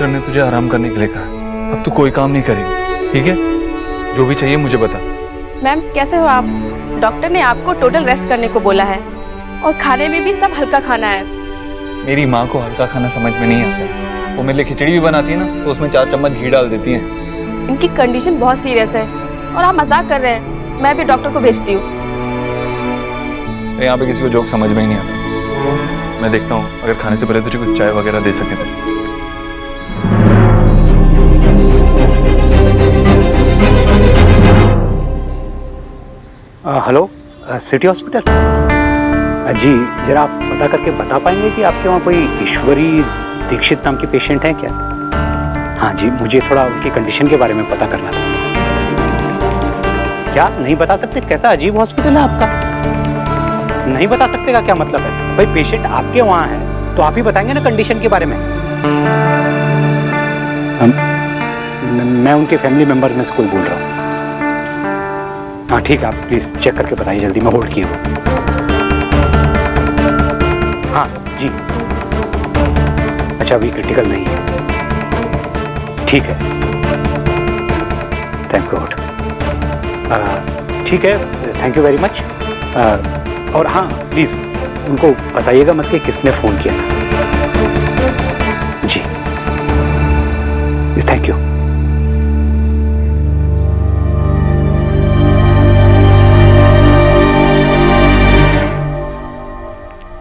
Doctor ने तुझे आराम करने के लिए कहा। अब तू कोई काम नहीं करेगी, ठीक है? जो भी चाहिए मुझे बता। मैम कैसे हो आप? डॉक्टर ने आपको टोटल रेस्ट करने को बोला है और खाने में भी सब हल्का खाना है। मेरी माँ को हल्का खाना समझ में नहीं आता। वो मेरे लिए खिचड़ी भी बनाती है ना, तो उसमें 4 चम्मच घी डाल देती हैं। इनकी कंडीशन बहुत सीरियस है और आप मजाक कर रहे हैं। मैं भी डॉक्टर को भेजती हूँ। तो यहाँ पे किसी को जोक समझ में ही नहीं आता। मैं देखता हूँ अगर खाने से पहले तुझे कुछ चाय वगैरह दे सके तो। Hello, city hospital. जी जरा आप पता करके बता पाएंगे कि आपके वहाँ कोई ईश्वरी दीक्षित नाम की पेशेंट है क्या? हाँ जी, मुझे थोड़ा उनकी कंडीशन के बारे में पता करना था। क्या नहीं बता सकते? कैसा अजीब हॉस्पिटल है आपका। नहीं बता सकते का क्या मतलब है? भाई पेशेंट आपके वहाँ है तो आप ही बताएंगे ना कंडीशन के बारे में। मैं उनके फैमिली मेंबर में से कोई बोल रहा हूँ। हाँ ठीक है, आप प्लीज चेक करके बताइए जल्दी, मैं होल्ड किए हुए। हाँ जी, अच्छा अभी क्रिटिकल नहीं है, ठीक है, थैंक गॉड। ठीक है, थैंक यू वेरी मच। और हाँ प्लीज उनको बताइएगा मत कि किसने फोन किया था। जी थैंक यू।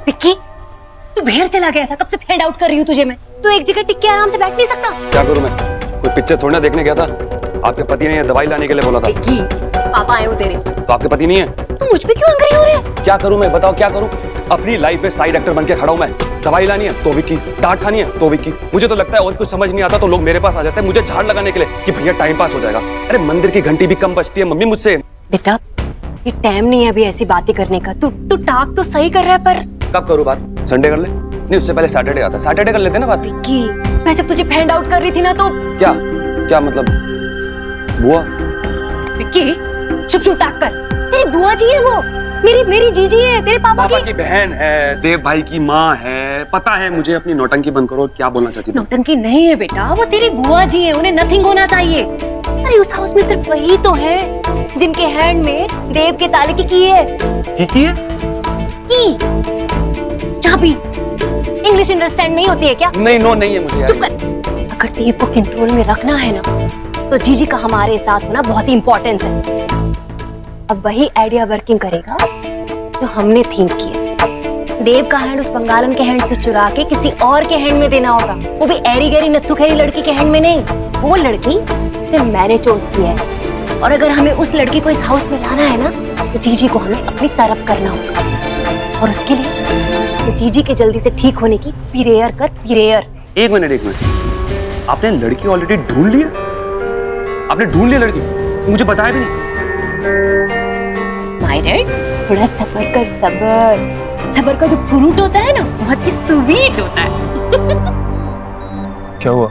विक्की, तू बाहर चला गया था, कब से फाइंड आउट कर रही हूँ तुझे मैं। तू एक जगह टिक के आराम से बैठ नहीं सकता? क्या करूँ मैं? कोई पिक्चर थोड़ी ना देखने गया था। आपके पति ने ये दवाई लाने के लिए बोला था। विक्की, पापा आए हो तेरे। तो आपके पति नहीं है? तू मुझ पे क्यों एंग्री हो रहा है? क्या करूँ मैं, बताओ क्या करूँ? अपनी लाइफ में साइड एक्टर बन के खड़ा हूँ मैं। दवाई लानी है तो विक्की, डांट खानी है तो विक्की। मुझे तो लगता है और कुछ समझ नहीं आता तो लोग मेरे पास आ जाते हैं मुझे झाड़ लगाने के लिए कि भैया टाइम पास हो जाएगा। अरे मंदिर की घंटी भी कम बजती है मम्मी मुझसे। बेटा, ये टाइम नहीं है अभी ऐसी बातें करने का। तू टाक तो सही कर रहा है, पर कब करूँ बात? संडे कर ले? नहीं, उससे पहले सैटरडे आता। सैटरडे कर लेते ना बात। विक्की, मैं जब तुझे फाइंड आउट कर रही थी ना तो क्या मतलब? बुआ? विक्की चुप चुप टाक कर। तेरी बुआ जी है वो, मेरी जीजी है, तेरे पापा की बहन है, देव भाई की माँ है। पता है मुझे, अपनी नौटंकी बंद करो। क्या बोलना चाहती? नौटंकी नहीं है बेटा, वो तेरी बुआ जी है, उन्हें नथिंग होना चाहिए। अरे उस हाउस में सिर्फ वही तो है जिनके हैंड में देव के ताले की है। की है? की चाबी। इंग्लिश अंडरस्टैंड नहीं होती है क्या? नहीं, नो नहीं है मुझे। चुप कर। अगर देव को कंट्रोल में रखना है ना तो जीजी का हमारे साथ होना बहुत ही इंपॉर्टेंस है। अब वही आइडिया वर्किंग करेगा जो हमने थिंक किया। देव का हैंड उस बंगालन के हैंड से चुरा के किसी और के हैंड में देना होगा, वो भी ऐरी गैरी नत्थु खैरी लड़की के हैंड में नहीं। वो लड़की जिसे मैंने चूज किया है, और अगर हमें उस लड़की को इस हाउस में लाना है ना तो जीजी को हमें अपनी तरफ करना होगा। और उसके लिए तो जीजी के जल्दी से ठीक होने की प्रेयर कर, प्रेयर। एक मिनट, आपने लड़की ऑलरेडी ढूंढ लिया? आपने ढूंढ लिया लड़की? मुझे बताया भी नहीं। मायरेड, थोड़ा सब्र कर। सब्र का जो फ्रूट होता है ना बहुत ही स्वीट होता है। क्या हुआ?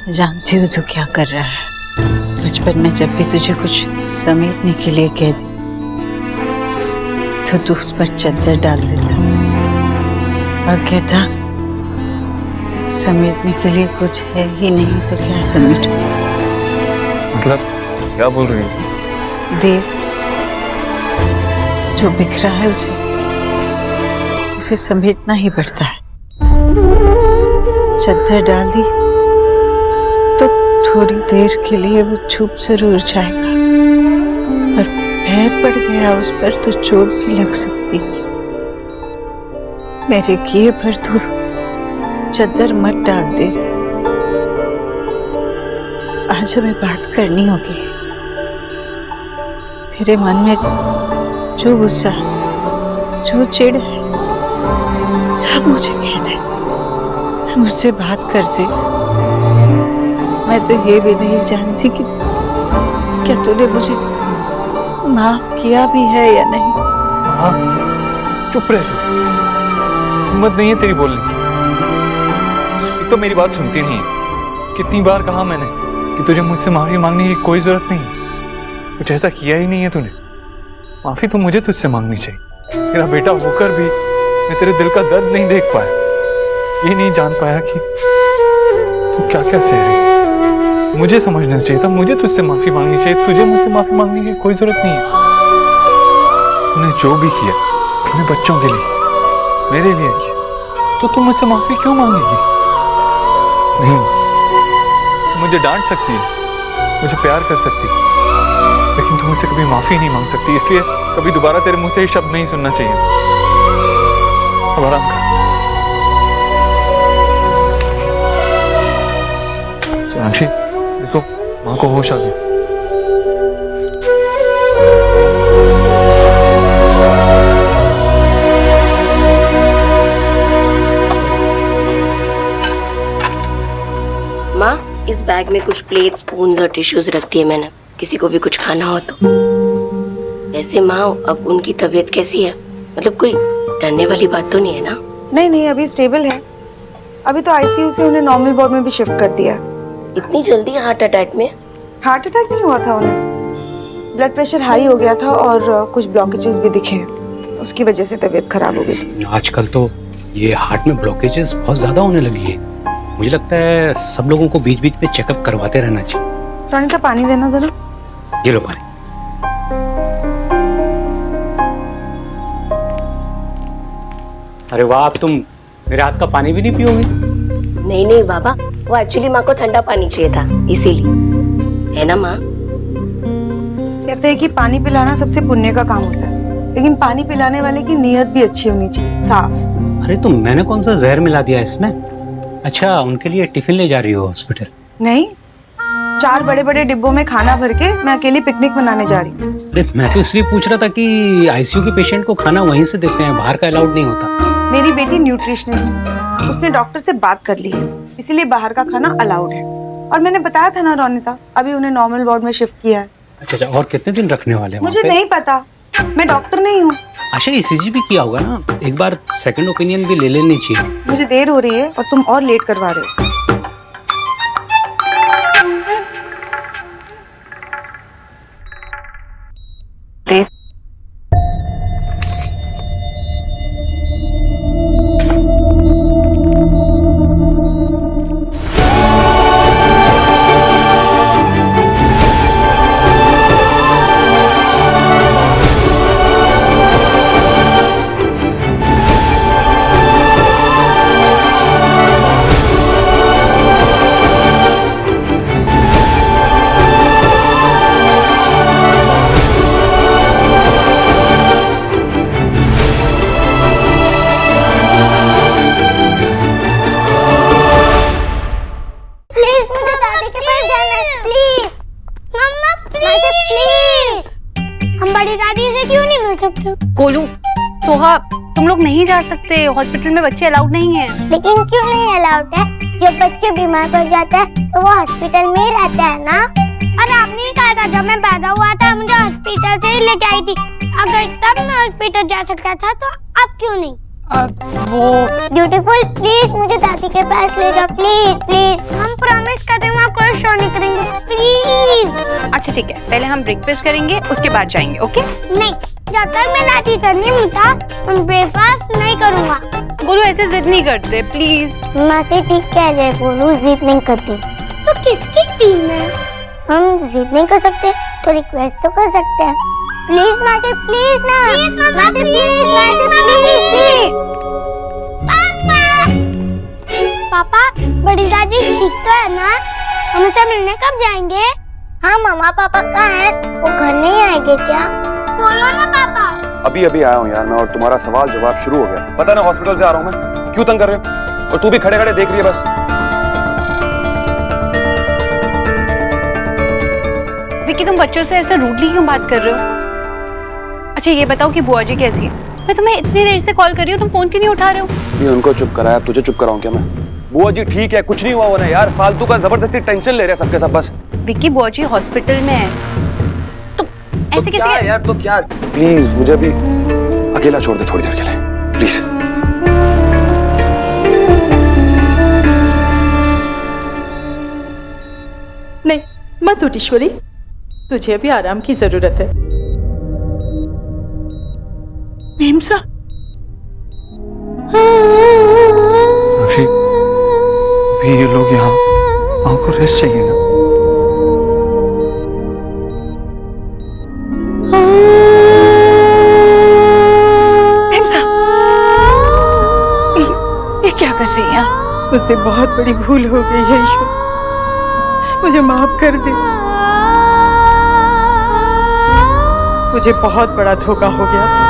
जानती हूँ तू क्या कर रहा है। बचपन में जब भी तुझे कुछ समेटने के लिए कह दी तो तू उस पर चादर डाल देता और कहता समेटने के लिए कुछ है ही नहीं तो क्या समेटू। मतलब क्या बोल रही है? देव जो बिखरा है उसे समेटना ही पड़ता है। चादर डाल दी तो थोड़ी देर के लिए वो छुप जरूर जाएगा, पर पैर पड़ गया उस पर तो चोट भी लग सकती है। मेरे किए पर तू चादर मत डाल दे। आज हमें बात करनी होगी। तेरे मन में जो गुस्सा, जो चिढ़ है, सब मुझे कह दे, मुझसे बात कर दे। मैं तो ये भी नहीं जानती कि क्या तूने मुझे माफ किया भी है या नहीं। हाँ, चुप रह तू। हिम्मत नहीं है तेरी बोलने की। एक तो मेरी बात सुनती नहीं है। कितनी बार कहा मैंने कि तुझे मुझसे माफी मांगने की कोई जरूरत नहीं। कुछ ऐसा किया ही नहीं है तूने। माफी तो मुझे तुझसे मांगनी चाहिए। तेरा बेटा होकर भी मैं तेरे दिल का दर्द नहीं देख पाया। ये नहीं जान पाया कि वो क्या क्या सह रही है। मुझे समझना चाहिए था, मुझे तुझसे माफी मांगनी चाहिए, तुझे मुझसे माफी मांगने की कोई जरूरत नहीं है। तूने जो भी किया अपने बच्चों के लिए, मेरे लिए किया, तो तुम मुझसे माफी क्यों मांगेगी? नहीं, मुझे डांट सकती है, मुझे प्यार कर सकती है, लेकिन तुम मुझसे कभी माफी नहीं मांग सकती। इसलिए कभी दोबारा तेरे मुंह से ये शब्द नहीं सुनना चाहिए। अब आराम कर। सोनाक्षी देखो, माँ को होश आ गया। माँ, इस बैग में कुछ प्लेट, स्पून्स और टिश्यूज रख दिए मैंने, किसी को भी कुछ खाना हो तो। वैसे माँ, अब उनकी तबीयत कैसी है? मतलब कोई डरने वाली बात तो नहीं है ना? नहीं नहीं, अभी स्टेबल है। अभी तो आईसीयू से उन्हें नॉर्मल वार्ड में भी शिफ्ट कर दिया। इतनी जल्दी हार्ट अटैक में? हार्ट अटैक नहीं हुआ था उन्हें, ब्लड प्रेशर हाई हो गया था और कुछ ब्लॉकेजेस भी दिखे, उसकी वजह से तबीयत खराब हो गई थी। आजकल तो ये हार्ट में ब्लॉकेजेस बहुत ज्यादा होने लगी है। मुझे लगता है सब लोगों को बीच बीच में चेकअप करवाते रहना चाहिए। रानिता, पानी देना जरा। ये लो पानी। अरे वाह, अब तुम मेरे हाथ का पानी भी नहीं पियोगी? नहीं नहीं बाबा, वो एक्चुअली माँ को ठंडा पानी चाहिए था, इसीलिए। है ना माँ? कहते हैं कि पानी पिलाना सबसे पुण्य का काम होता है, लेकिन पानी पिलाने वाले की नीयत भी अच्छी होनी चाहिए, साफ। अरे तो मैंने कौन सा जहर मिला दिया इसमें? अच्छा, उनके लिए टिफिन ले जा रही हो हॉस्पिटल? नहीं, 4 बड़े बड़े डिब्बों में खाना भर के मैं अकेली पिकनिक मनाने जा रही हूँ। अरे मैं तो इसलिए पूछ रहा था कि आईसीयू के पेशेंट को खाना वहीं से देते हैं, बाहर का अलाउड नहीं होता। मेरी बेटी न्यूट्रिशनिस्ट है, उसने डॉक्टर से बात कर ली है, इसीलिए बाहर का खाना अलाउड है। और मैंने बताया था ना रोनिता, अभी उन्हें नॉर्मल वार्ड में शिफ्ट किया है। अच्छा, और कितने दिन रखने वाले हैं? मुझे नहीं पता, मैं डॉक्टर नहीं हूँ। अच्छा, ईसीजी भी किया होगा ना, एक बार सेकंड ओपिनियन भी ले लेनी चाहिए। मुझे देर हो रही है और तुम और लेट करवा रहे हो। देव, गोलू, सोहा, तुम लोग नहीं जा सकते, हॉस्पिटल में बच्चे अलाउड नहीं है। लेकिन क्यों नहीं अलाउड है? जब बच्चे बीमार पड़ जाते हैं तो वो हॉस्पिटल में ही रहते हैं ना। और आपने ही कहा था जब मैं पैदा हुआ था मुझे हॉस्पिटल से ही लेके आई थी। अगर तब मैं हॉस्पिटल जा सकता था तो अब क्यों नहीं? वो ब्यूटीफुल, प्लीज मुझे दादी के पास ले जाओ, प्लीज प्लीज। हम प्रॉमिस करते हैं वहाँ कोई शो नहीं करेंगे, प्लीज। अच्छा ठीक है, पहले हम ब्रेकफास्ट करेंगे, उसके बाद जाएंगे, ओके? नहीं, जब तक मैं दादी से नहीं मिलता मैं ब्रेकफास्ट नहीं करूँगा। गोलू ऐसे जिद नहीं करते, प्लीज। माँ से ठीक कह रहे, बोलू जिद नहीं करती। तो किसकी टीम है? हम जिद नहीं कर सकते तो रिक्वेस्ट तो कर सकते हैं। प्लीज माँ से, प्लीज ना, माँ से प्लीज, माँ से प्लीज प्लीज। पापा, बड़ी दादी ठीक तो है ना? हम उनसे मिलने कब जाएंगे? हाँ, मम्मा पापा कहाँ हैं? वो घर नहीं आएंगे क्या? बोलो ना पापा। अभी अभी आया हूँ यार मैं, और तुम्हारा सवाल जवाब शुरू हो गया। पता ना हॉस्पिटल से आ रहा हूँ मैं, क्यों तंग कर रहे हो? और तू भी खड़े खड़े देख रही है बस। विक्की, तुम बच्चों से ऐसे रूडली क्यों बात कर रहे हो? अच्छा ये बताओ कि बुआ जी कैसी है? मैं तुम्हें इतनी देर से कॉल कर रही हूँ, तुम फोन क्यों नहीं उठा रहे हो? नहीं, उनको चुप कराया, तुझे चुप कराऊं क्या मैं? बुआ जी ठीक है, कुछ नहीं हुआ उन्हें यार, फालतू का जबरदस्ती टेंशन ले रहे हैं सबके सब बस। विक्की, बुआ जी हॉस्पिटल में है, तो ऐसे क्या कैसे? यार, तो क्या? प्लीज मुझे भी अकेला छोड़ दे थोड़ी देर के लिए, प्लीज। नहीं मत उठ ईश्वरी, तुझे भी आराम की जरूरत है। मेमसा, अभी ये लोग यहाँ माँ को रेस्ट चाहिए ना। ये क्या कर रही हैं? मुझसे बहुत बड़ी भूल हो गई है ईश्वर, मुझे माफ कर दे। मुझे बहुत बड़ा धोखा हो गया था।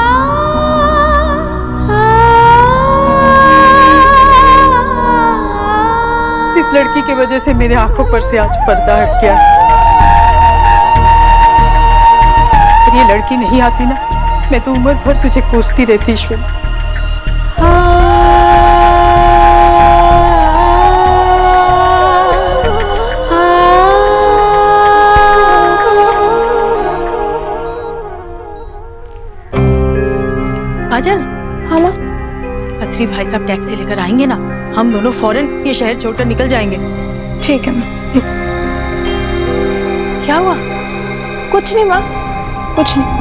इस लड़की की वजह से मेरे आंखों पर से आज पर्दा हट गया। अगर ये लड़की नहीं आती ना, मैं तो उम्र भर तुझे कोसती रहती ईश्वर। काजल, हाँ माँ। खत्री भाई साहब टैक्सी लेकर आएंगे ना, हम दोनों फौरन ये शहर छोड़कर निकल जाएंगे। ठीक है माँ। क्या हुआ? कुछ नहीं माँ, कुछ नहीं।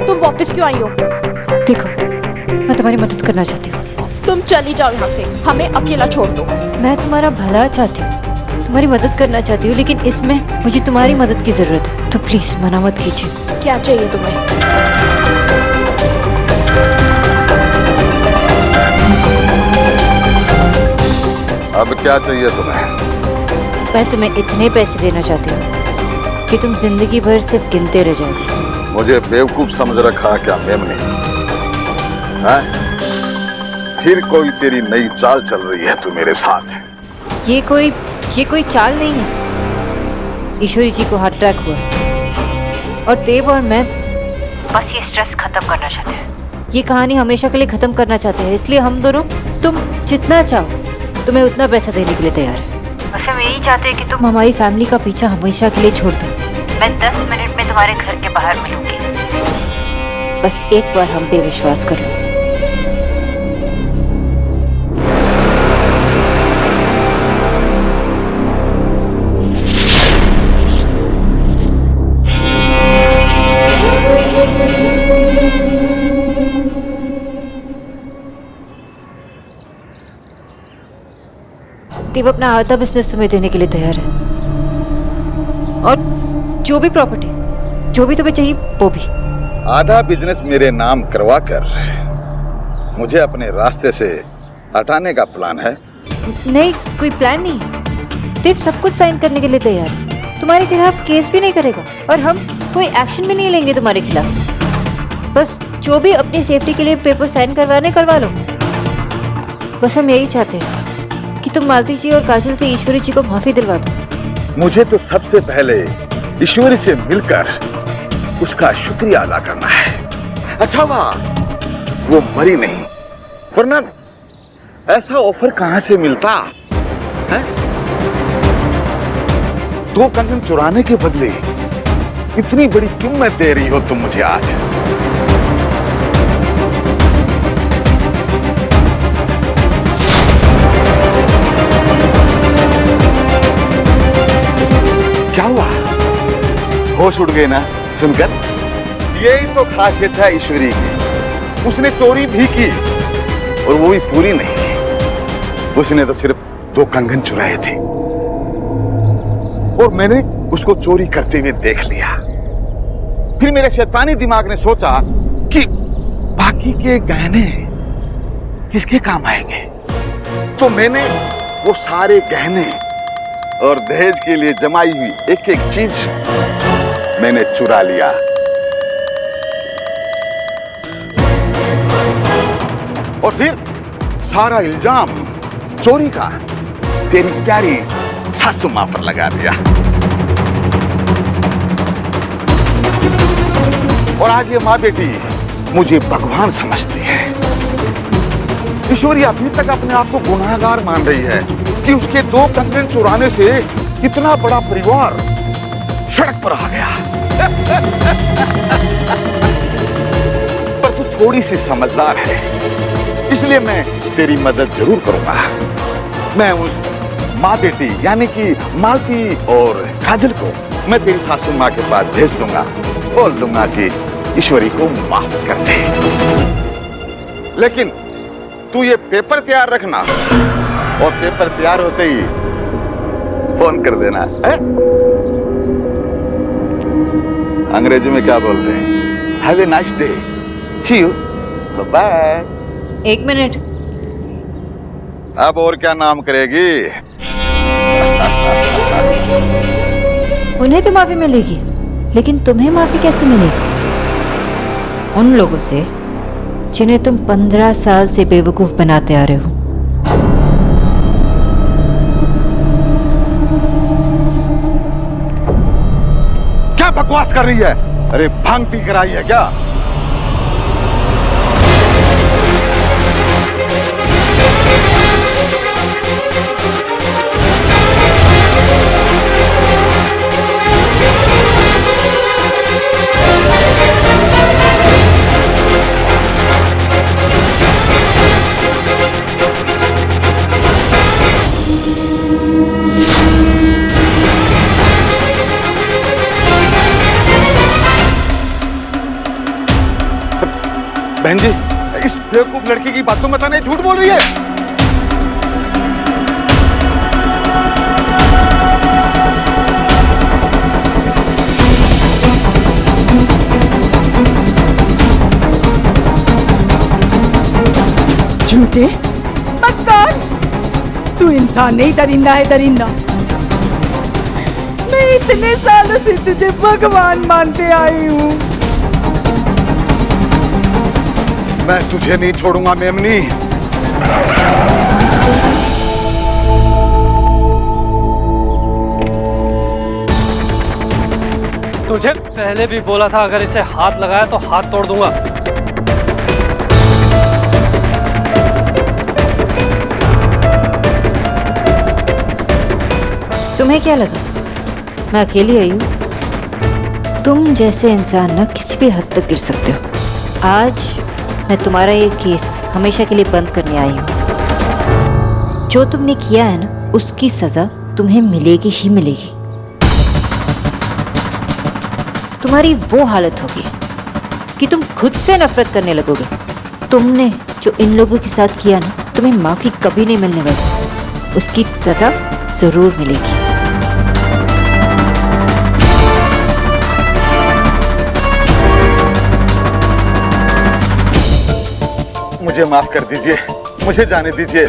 तुम वापस क्यों आई हो? देखो, मैं तुम्हारी मदद करना चाहती हूँ। तुम चली जाओ यहाँ से, हमें अकेला छोड़ दो। मैं तुम्हारा भला चाहती हूँ, तुम्हारी मदद करना चाहती हूँ, लेकिन इसमें मुझे तुम्हारी मदद की जरूरत है, तो प्लीज मना मत कीजिए। क्या चाहिए तुम्हें? अब क्या चाहिए तुम्हें? मैं तुम्हें इतने पैसे देना चाहती हूँ कि तुम जिंदगी भर सिर्फ गिनते रह जाओगे। मुझे बेवकूफ समझ रखा क्या मेमने? हाँ? फिर कोई तेरी नई चाल चल रही है तू मेरे साथ? ये कोई चाल नहीं है। ईश्वरी जी को हार्ट अटैक हुआ और देव और मैं बस ये स्ट्रेस खत्म करना चाहते हैं। ये कहानी हमेशा के लिए खत्म करना चाहते हैं, इसलिए हम दोनों, तुम जितना चाहो तुम्हें उतना पैसा देने के लिए तैयार है। बस हम यही चाहते हैं कि तुम हमारी फैमिली का पीछा हमेशा के लिए छोड़ दो। मैं 10 मिनट में तुम्हारे घर के बाहर मिलूंगी। बस एक बार हम पे विश्वास करो। देव अपना आधा बिजनेस तुम्हें देने के लिए तैयार है, और जो भी प्रॉपर्टी, जो भी तुम्हें चाहिए वो भी। आधा बिजनेस मेरे नाम करवा कर मुझे अपने रास्ते से हटाने का प्लान है? नहीं, कोई प्लान नहीं है। देव सब कुछ साइन करने के लिए तैयार है, तुम्हारे खिलाफ केस भी नहीं करेगा और हम कोई एक्शन भी नहीं लेंगे तुम्हारे खिलाफ। बस जो भी अपनी सेफ्टी के लिए पेपर साइन करवा लो। बस हम यही चाहते हैं कि तुम मालती जी और काजल से ईश्वरी जी को माफी दिलवा दो। मुझे तो सबसे पहले ईश्वरी से मिलकर उसका शुक्रिया अदा करना है। अच्छा वाह, वो मरी नहीं, वरना ऐसा ऑफर कहां से मिलता है? 2 कंगन चुराने के बदले इतनी बड़ी कीमत दे रही हो तुम मुझे आज। क्या हुआ? होश उड़ गए ना सुनकर? यही तो खासियत है ईश्वरी की। उसने चोरी भी की और वो भी पूरी नहीं की। उसने तो सिर्फ 2 कंगन चुराए थे और मैंने उसको चोरी करते हुए देख लिया। फिर मेरे शैतानी दिमाग ने सोचा कि बाकी के गहने किसके काम आएंगे, तो मैंने वो सारे गहने और दहेज के लिए जमाई हुई एक एक चीज मैंने चुरा लिया। और फिर सारा इल्जाम चोरी का तेरी प्यारी सासू मां पर लगा दिया। और आज ये माँ बेटी मुझे भगवान समझती है। ईश्वरी अभी तक अपने आप को गुनाहगार मान रही है कि उसके 2 कंगन चुराने से इतना बड़ा परिवार सड़क पर आ गया। पर तू थोड़ी सी समझदार है, इसलिए मैं तेरी मदद जरूर करूंगा। मैं उस माँ बेटी यानी कि मालती और काजल को मैं तेरी सासू माँ के पास भेज दूंगा, बोल दूंगा कि ईश्वरी को माफ कर दे। लेकिन तू ये पेपर तैयार रखना और पेपर तैयार होते ही फोन कर देना है? अंग्रेजी में क्या बोलते हैं? Have a nice day, see you, bye. 1 minute. अब और क्या नाम करेगी? उन्हें तो माफी मिलेगी, लेकिन तुम्हें माफी कैसे मिलेगी? उन लोगों से जिन्हें तुम 15 साल से बेवकूफ बनाते आ रहे हो। क्या बकवास कर रही है? अरे भांग पी कर आई है क्या? बहन जी, इस बेवकूफ लड़की की बातों में नहीं झूठ बोल रही है। झूठे मक्कार, तू इंसान नहीं, दरिंदा है, दरिंदा। मैं इतने सालों से तुझे भगवान मानते आई हूँ। मैं तुझे नहीं छोड़ूंगा मेमनी। तुझे पहले भी बोला था अगर इसे हाथ लगाया तो हाथ तोड़ दूंगा। तुम्हें क्या लगा मैं अकेली आई हूँ? तुम जैसे इंसान ना किसी भी हद तक गिर सकते हो। आज मैं तुम्हारा ये केस हमेशा के लिए बंद करने आई हूँ। जो तुमने किया है ना, उसकी सजा तुम्हें मिलेगी ही मिलेगी। तुम्हारी वो हालत होगी कि तुम खुद से नफरत करने लगोगे। तुमने जो इन लोगों के साथ किया ना, तुम्हें माफी कभी नहीं मिलने वाली। उसकी सजा जरूर मिलेगी। मुझे माफ कर दीजिए, मुझे जाने दीजिए।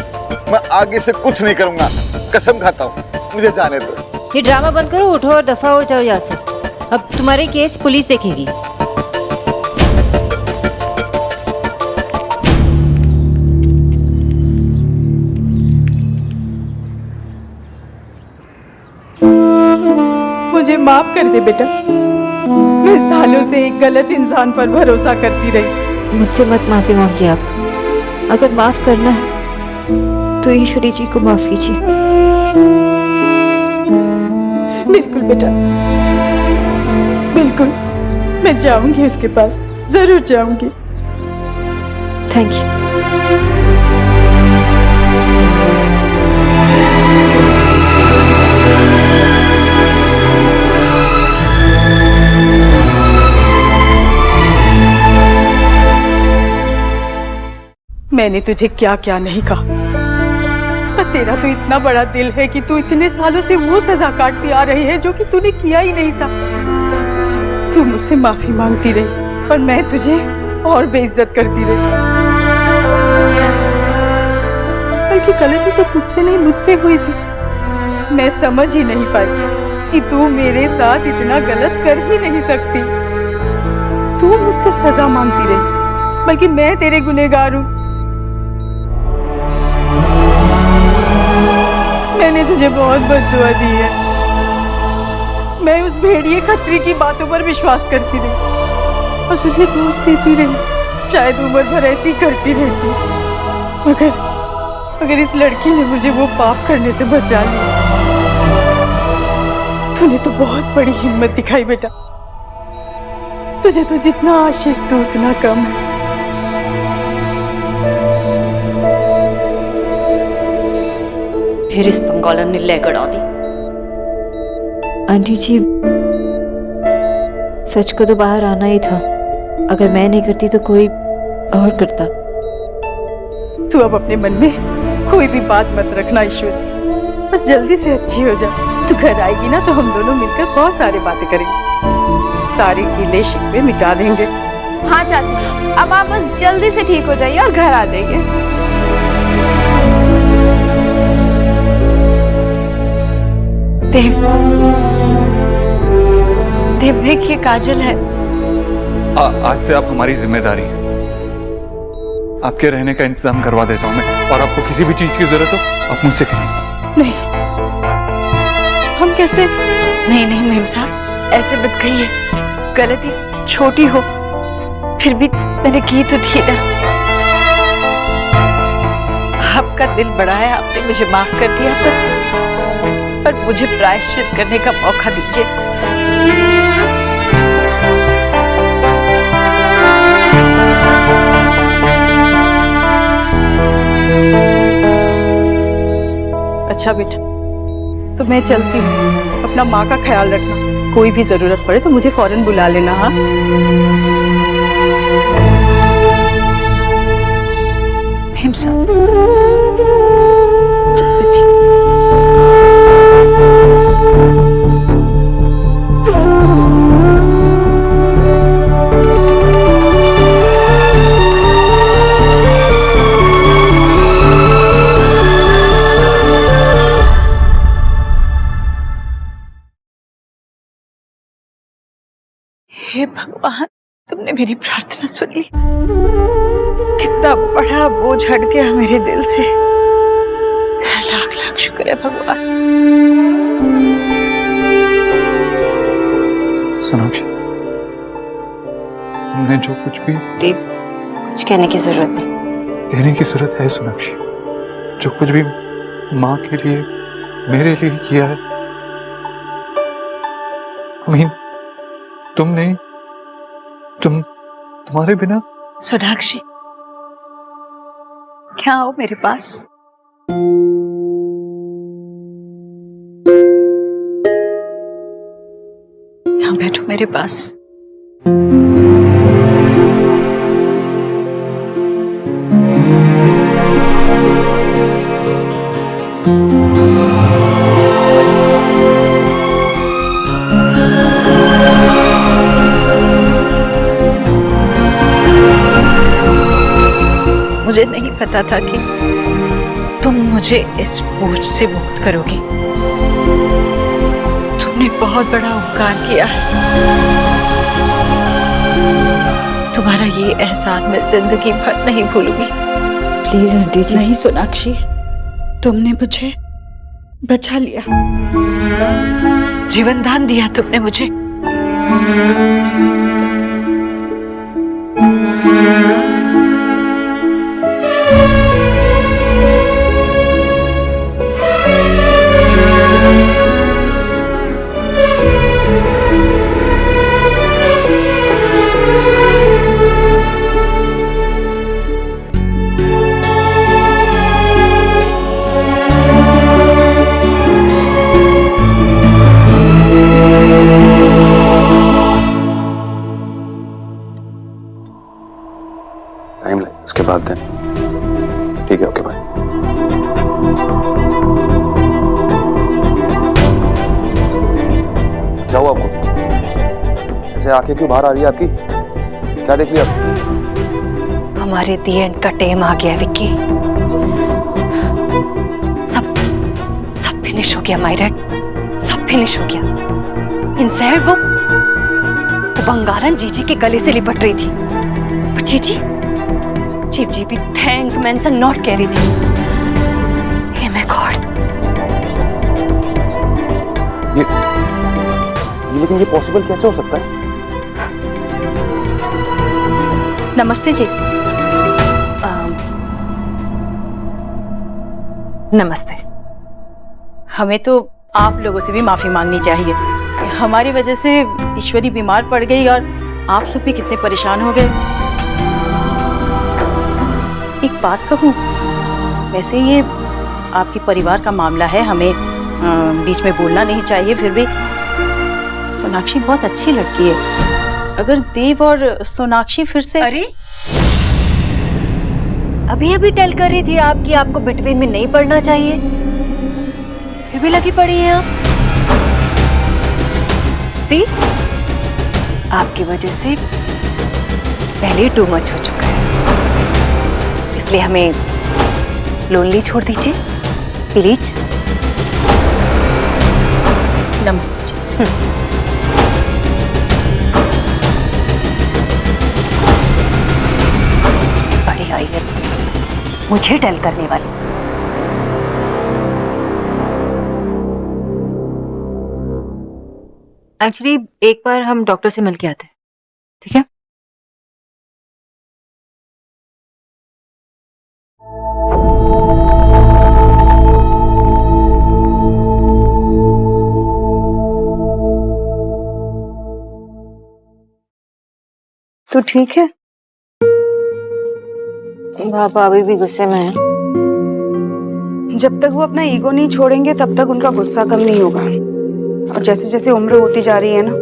मैं आगे से कुछ नहीं करूंगा, कसम खाता हूँ। मुझे जाने दो। ये ड्रामा बंद करो, उठो और दफा हो जाओ यहाँ से। अब तुम्हारे केस पुलिस देखेगी। मुझे माफ कर दे बेटा। मैं सालों से एक गलत इंसान पर भरोसा करती रही। मुझसे मत माफी मांगिए आप। अगर माफ करना है तो ईश्वरी जी को माफ कीजिए। बिल्कुल बेटा, बिल्कुल। मैं जाऊंगी उसके पास, जरूर जाऊंगी। Thank you. मैंने तुझे क्या क्या नहीं कहा, पर तेरा तो इतना बड़ा दिल है कि तू इतने सालों से वो सजा काटती आ रही है जो कि तूने किया ही नहीं था। तू मुझसे माफी मांगती रही, पर मैं तुझे और बेइज्जत करती रही। बल्कि गलती तो तुझसे नहीं, मुझसे हुई थी। मैं समझ ही नहीं पाई कि तू मेरे साथ इतना गलत कर ही नहीं सकती। तू मुझसे सजा मांगती रही, बल्कि मैं तेरे गुनहगार हूं। मैंने तुझे बहुत बद्दुआ दी है। मैं उस भेड़िए खत्री की बातों पर विश्वास करती रही और तुझे दोष देती रही। शायद उम्र भर ऐसी करती रहती, मगर इस लड़की ने मुझे वो पाप करने से बचा लिया। तूने तो बहुत बड़ी हिम्मत दिखाई बेटा। तुझे तो जितना आशीष दो उतना कम है। फिर इस बंगालन ने लेकर आ दी। आंटी जी, सच को तो बाहर आना ही था। अगर मैं नहीं करती तो कोई और करता। तू अब अपने मन में कोई भी बात मत रखना ईश्वर, बस जल्दी से अच्छी हो जा। तू घर आएगी ना तो हम दोनों मिलकर बहुत सारी बातें करेंगे, सारी गिले शिकवे मिटा देंगे। हाँ चाची, अब आप बस जल्दी से ठीक हो जाइए और घर आ जाइए। देव, देव देखिए काजल है। आज से आप हमारी जिम्मेदारी है। आपके रहने का इंतजाम करवा देता हूँ मैं, और आपको किसी भी चीज की जरूरत हो आप मुझसे कहें। नहीं, हम कैसे? नहीं नहीं मेम साहब, ऐसे मत कहिए। गलती छोटी हो फिर भी मैंने की तो थी ना। आपका दिल बड़ा है, आपने मुझे माफ कर दिया, पर मुझे प्रायश्चित करने का मौका दीजिए। अच्छा बेटा, तो मैं चलती हूँ। अपना माँ का ख्याल रखना, कोई भी जरूरत पड़े तो मुझे फौरन बुला लेना। हाँ मेम साहब, चलो ठीक। हे भगवान, तुमने मेरी प्रार्थना सुन ली। कितना बड़ा बोझ हट गया मेरे दिल से। तेरा लाख लाख शुक्र है भगवान। सोनाक्षी, तुमने जो कुछ भी देव, कुछ कहने की जरूरत नहीं। कहने की जरूरत है सोनाक्षी। जो कुछ भी माँ के लिए मेरे लिए किया है, तुम नहीं, तुम्हारे बिना। सोनाक्षी, क्या आओ मेरे पास? यहाँ बैठो मेरे पास। मुझे नहीं पता था कि तुम मुझे इस बोझ से मुक्त करोगी। तुमने बहुत बड़ा उपकार किया है। तुम्हारा ये एहसान मैं जिंदगी भर नहीं भूलूंगी। प्लीज आंटी जी। नहीं सोनाक्षी, तुमने मुझे बचा लिया, जीवन दान दिया तुमने मुझे। टाइम लगे, उसके बाद दें। ठीक है, ओके बाय। क्या हुआ आपको? ऐसे आंखें क्यों बाहर आ रही है आपकी? क्या देख लिया? हमारे दी एंड का टाइम आ गया विक्की। सब फिनिश हो गया मायरेट, सब फिनिश हो गया। इनसेड वो बंगारन जीजी के गले से लिपट रही थी, पर जीजी भी थैंक मेंशन नॉट कह रही थी। हे माय गॉड, लेकिन ये पॉसिबल कैसे हो सकता है? नमस्ते जी। नमस्ते। हमें तो आप लोगों से भी माफी मांगनी चाहिए। हमारी वजह से ईश्वरी बीमार पड़ गई और आप सब भी कितने परेशान हो गए। एक बात कहूँ, वैसे ये आपके परिवार का मामला है, हमें बीच में बोलना नहीं चाहिए। फिर भी सोनाक्षी बहुत अच्छी लड़की है। अगर देव और सोनाक्षी फिर से अरे अभी अभी टेल कर रही थी आपकी आपको बिटवीन में नहीं पढ़ना चाहिए, फिर भी लगी पड़ी हैं आप। सी आपकी वजह से पहले टू मच हो चुका है, इसलिए हमें लोनली छोड़ दीजिए प्लीज। नमस्ते जी। बड़ी आई है मुझे टेल करने वाली। एक्चुअली एक बार हम डॉक्टर से मिल के आते हैं, ठीक है? तू ठीक है? पापा अभी भी गुस्से में है। जब तक वो अपना ईगो नहीं छोड़ेंगे तब तक उनका गुस्सा कम नहीं होगा। और जैसे जैसे उम्र होती जा रही है ना,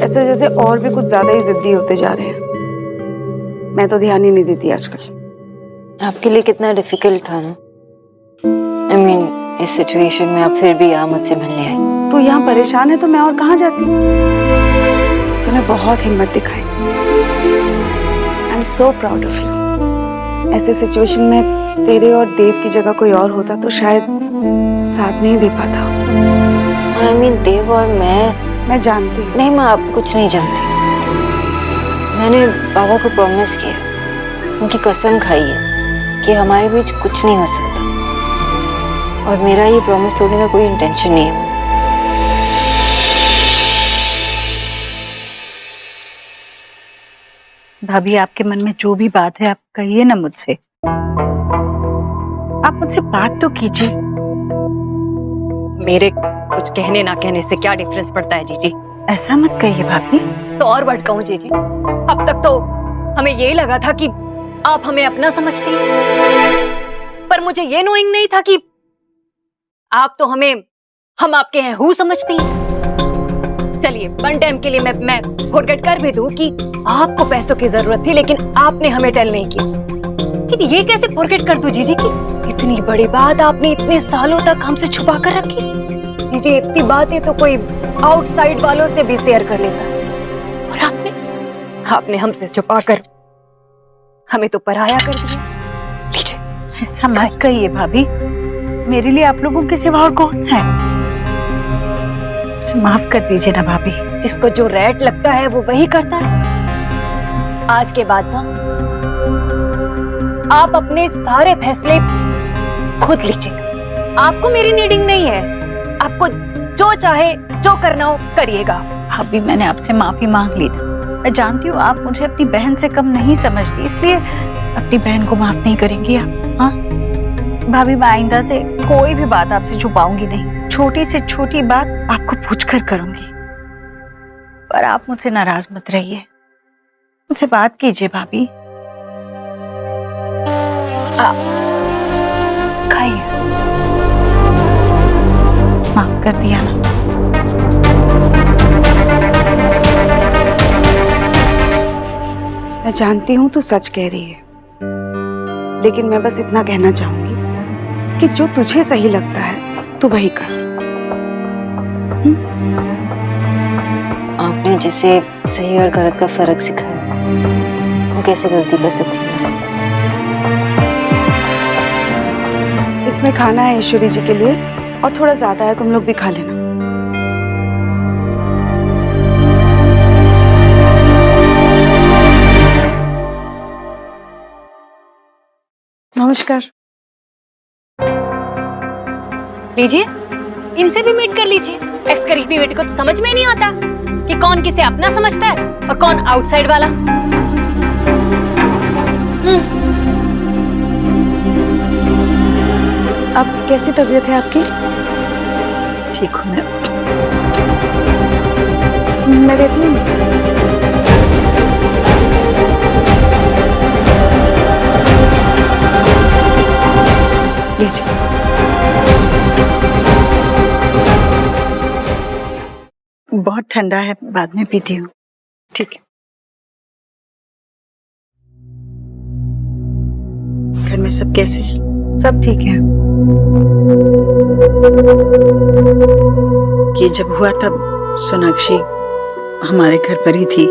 ऐसे जैसे और भी कुछ ज्यादा ही जिद्दी होते जा रहे हैं। मैं तो ध्यान ही नहीं देती आजकल। आपके लिए कितना डिफिकल्ट था ना। I mean, इस सिचुएशन में आप फिर भी यहाँ मुझसे मिलने आए। तू यहाँ परेशान है तो मैं और कहाँ जाती। तूने बहुत हिम्मत दिखाई। I am so proud of you. ऐसे सिचुएशन में तेरे और देव की जगह कोई और होता तो शायद साथ नहीं दे पाता। I mean, देव और मैं जानती हूँ। नहीं, मैं आप कुछ नहीं जानती। मैंने पापा को प्रॉमिस किया, उनकी कसम खाई है कि हमारे बीच कुछ नहीं हो सकता, और मेरा ये प्रॉमिस तोड़ने का कोई इंटेंशन नहीं है। भाभी, आपके मन में जो भी बात है आप कहिए ना मुझसे। आप मुझसे बात तो कीजिए। मेरे कुछ कहने ना कहने से क्या डिफरेंस पड़ता है जीजी? ऐसा मत कहिए भाभी। तो और बढ़ कहूँ जीजी, अब तक तो हमें यही लगा था कि आप हमें अपना समझती हैं, पर मुझे ये नोइंग नहीं था कि आप तो हम आपके हैं हु समझती हैं। चलिए वन टाइम के लिए मैं फॉरगेट कर भी दूं कि आपको पैसों की जरूरत थी, लेकिन आपने हमें टेल नहीं किया। लेकिन ये कैसे फॉरगेट कर दूं जीजी की इतनी बड़ी बात आपने इतने सालों तक हमसे छुपा कर रखी। जीजी, इतनी बातें तो कोई आउटसाइड वालों से भी शेयर कर लेता, और आपने हमसे छुपा कर हमें तो पराया कर दिया। लीजिए। ऐसा मत कहिए भाभी, मेरे लिए आप लोगों के सिवा और कौन है? माफ कर दीजिए ना भाभी। जिसको जो रेट लगता है वो वही करता है। आज के बाद ना आप अपने सारे फैसले खुद लीजिएगा। आपको मेरी नीडिंग नहीं है। आपको जो चाहे जो करना हो करिएगा। भाभी, मैंने आपसे माफी मांग ली ना। मैं जानती हूँ आप मुझे अपनी बहन से कम नहीं समझती, इसलिए अपनी बहन को माफ नहीं करेंगी आप? हाँ भाभी, मैं आइंदा से कोई भी बात आपसे छुपाऊंगी नहीं। छोटी से छोटी बात आपको पूछकर करूंगी, पर आप मुझसे नाराज मत रहिए। मुझसे बात कीजिए भाभी। खाइए। माफ कर दिया ना। मैं जानती हूँ तू सच कह रही है, लेकिन मैं बस इतना कहना चाहूंगी कि जो तुझे सही लगता है तू वही कर। आपने जिसे सही और गलत का फर्क सिखाया, वो कैसे गलती कर सकती है? इसमें खाना है ईश्वरी जी के लिए, और थोड़ा ज्यादा है, तुम लोग भी खा लेना। नमस्कार। लीजिए, इनसे भी मीट कर लीजिए। एक्स करीबी बेटे को तो समझ में ही नहीं आता कि कौन किसे अपना समझता है और कौन आउटसाइड वाला। अब कैसी तबीयत है आपकी? ठीक हूँ मैं देती हूँ। लीजिए। बहुत ठंडा है, बाद में पीती हूँ। ठीक है। घर में सब कैसे हैं? सब ठीक है। ये जब हुआ तब सोनाक्षी हमारे घर पर ही थी।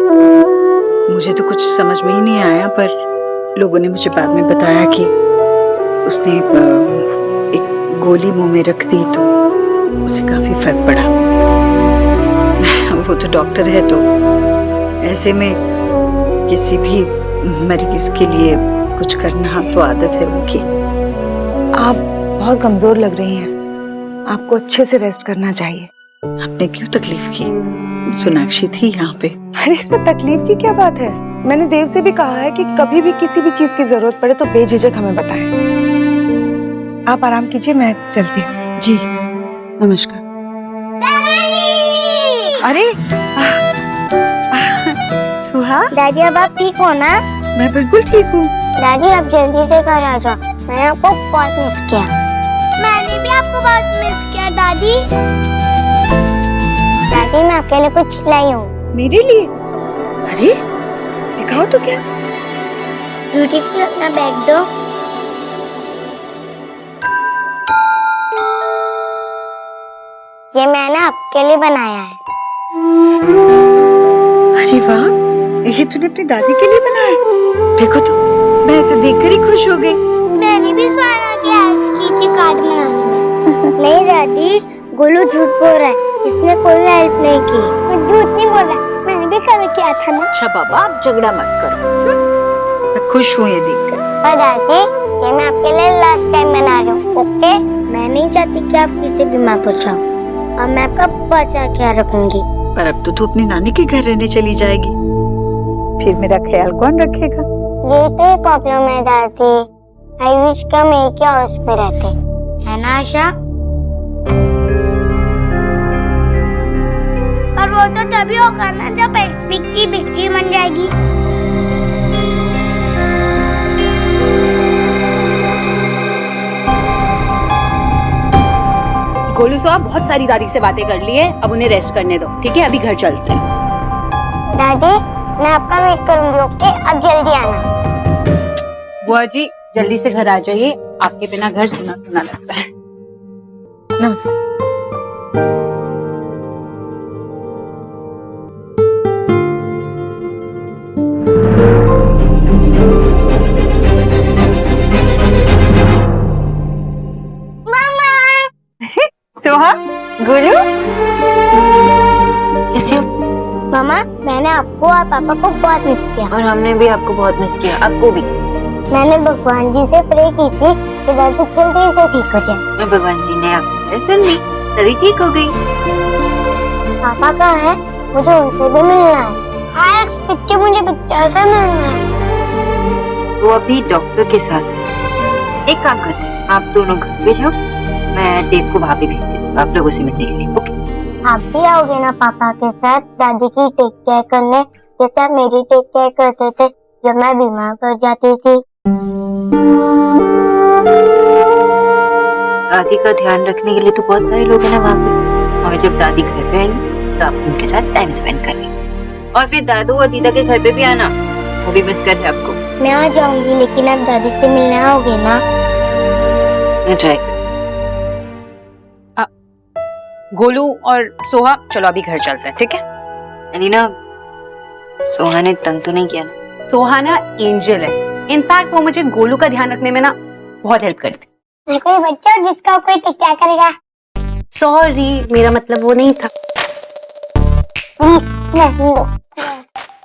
मुझे तो कुछ समझ में ही नहीं आया, पर लोगों ने मुझे बाद में बताया कि उसने एक गोली मुंह में रख दी तो उसे काफी फर्क पड़ा। वो तो डॉक्टर है, तो ऐसे में किसी भी मरीज के लिए कुछ करना तो आदत है उनकी। आप बहुत कमजोर लग रही हैं, आपको अच्छे से रेस्ट करना चाहिए। आपने क्यों तकलीफ की? सोनाक्षी थी यहाँ पे। अरे इसमें तकलीफ की क्या बात है? मैंने देव से भी कहा है कि कभी भी किसी भी चीज की जरूरत पड़े तो बेझिझक हमें बताएं। आप आराम कीजिए, मैं चलती हूँ। जी नमस्कार। अरे सुहा, दादी अब आप ठीक हो ना? मैं बिल्कुल ठीक हूँ। दादी अब जल्दी से घर आ जाओ, मैंने आपको बहुत मिस किया। मैंने भी आपको बहुत मिस किया दादी। दादी मैं आपके लिए कुछ लाई हूँ। मेरे लिए? अरे दिखाओ तो क्या। ब्यूटीफुल, अपना बैग दो। ये मैंने आपके लिए बनाया है। अरे वाह, ये तूने अपनी दादी के लिए बनाया? देखो तो, मैं इसे देखकर ही खुश हो गई। मैंने भी स्वर्ण की हेल्प की थी कार्ड बनाने। नहीं दादी, गोलू झूठ बोल रहा है, इसने कोई हेल्प नहीं की। वो झूठ नहीं बोल रहा, मैंने भी कभी किया था ना। अच्छा बाबा, आप झगड़ा मत करो, मैं खुश हूँ ये देखकर। पर दादी, ये मैं आपके लिए लास्ट टाइम बना रही हूँ, ओके? मैं नहीं चाहती कि आप फिर से बीमार पड़ जाओ, और मैं आपका बचा के रखूंगी। पर अब तो तू अपनी नानी के घर रहने चली जाएगी, फिर मेरा ख्याल कौन रखेगा? ये तो प्रॉब्लम है दादी। आई विश कि हम एक ही हाउस में रहते, है ना आशा? पर वो तो तभी होगा ना जब एक्सपी की बिक्री बन जाएगी। गोलू साहब बहुत सारी दादी से बातें कर ली है, अब उन्हें रेस्ट करने दो, ठीक है? अभी घर चलते हैं। दादी मैं आपका वेट करूंगी, ओके? अब जल्दी आना। बुआ जी जल्दी से घर आ जाइए, आपके बिना घर सुना सुना लगता है। नमस्ते। सोहा, गोलू, कैसे हो? मामा मैंने आपको और पापा को बहुत मिस किया। और हमने भी आपको बहुत मिस किया, आपको भी। मैंने भगवान जी से प्रे की थी कि दादी जल्दी से ठीक हो जाए। मैं भगवान जी ने आपकी प्रे सुन ली, दादी ठीक हो गई। पापा कहाँ है? मुझे उनसे भी मिलना है। हाँ पिक्चर, मुझे पिक्चर से मिलना है। वो अभी डॉक्टर के साथ है। एक काम करते हैं, आप दोनों घर पे जाओ, मैं देव को वहाँ पे भेज देती हूँ, आप लोगों से मिलने के लिए, ओके? आप भी आओगे ना पापा के साथ दादी की टेक केयर करने, जैसे आप मेरी टेक केयर करते थे जब मैं बीमार पड़ जाती थी? दादी का ध्यान रखने के लिए तो बहुत सारे लोग हैं ना वहाँ पे, और जब दादी घर पे आएंगी तो आप उनके साथ टाइम स्पेंड करेंगे। और फिर दादू और दीदा के घर पे भी आना, वो भी मिस कर रहे हैं आपको। मैं आ जाऊंगी, लेकिन आप दादी से मिलने आओगे ना? मैं ट्राई करती हूँ। गोलू और सोहा चलो अभी घर चलते हैं, ठीक है? अलीना, सोहा ने तंग तो नहीं किया ना? सोहा ना एंजल है, इनफैक्ट वो मुझे गोलू का ध्यान रखने में ना बहुत हेल्प करती। मैं कोई बच्चा जिसका कोई टेक केयर करेगा। सॉरी, मेरा मतलब वो नहीं था।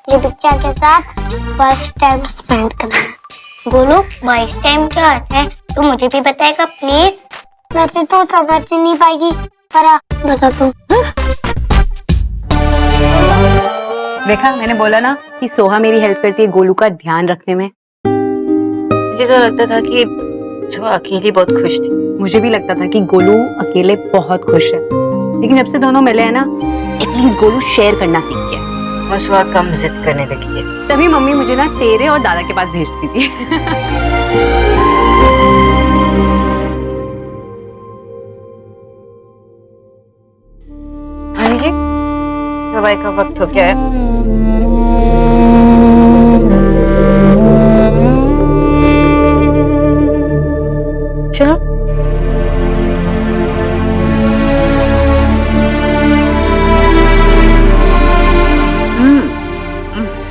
ये पिक्चर के साथ फर्स्ट टाइम स्पेंड करना। गोलू फर्स्ट टाइम क्या होता है तू मुझे भी बताएगा प्लीज? वैसे तो समझ नहीं पाएगी, पर बता तू। देखा, मैंने बोला ना कि सोहा मेरी हेल्प करती है गोलू का ध्यान रखने में। मुझे तो लगता था कि सोहा अकेली बहुत खुश थी। मुझे भी लगता था कि गोलू अकेले बहुत खुश है, लेकिन जब से दोनों मिले हैं ना, एटलीस्ट गोलू शेयर करना सीख गया और सोहा कम जिद करने लगी है। तभी मम्मी मुझे ना तेरे और दादा के पास भेजती थी। जी दवाई का वक्त हो गया है। चलो।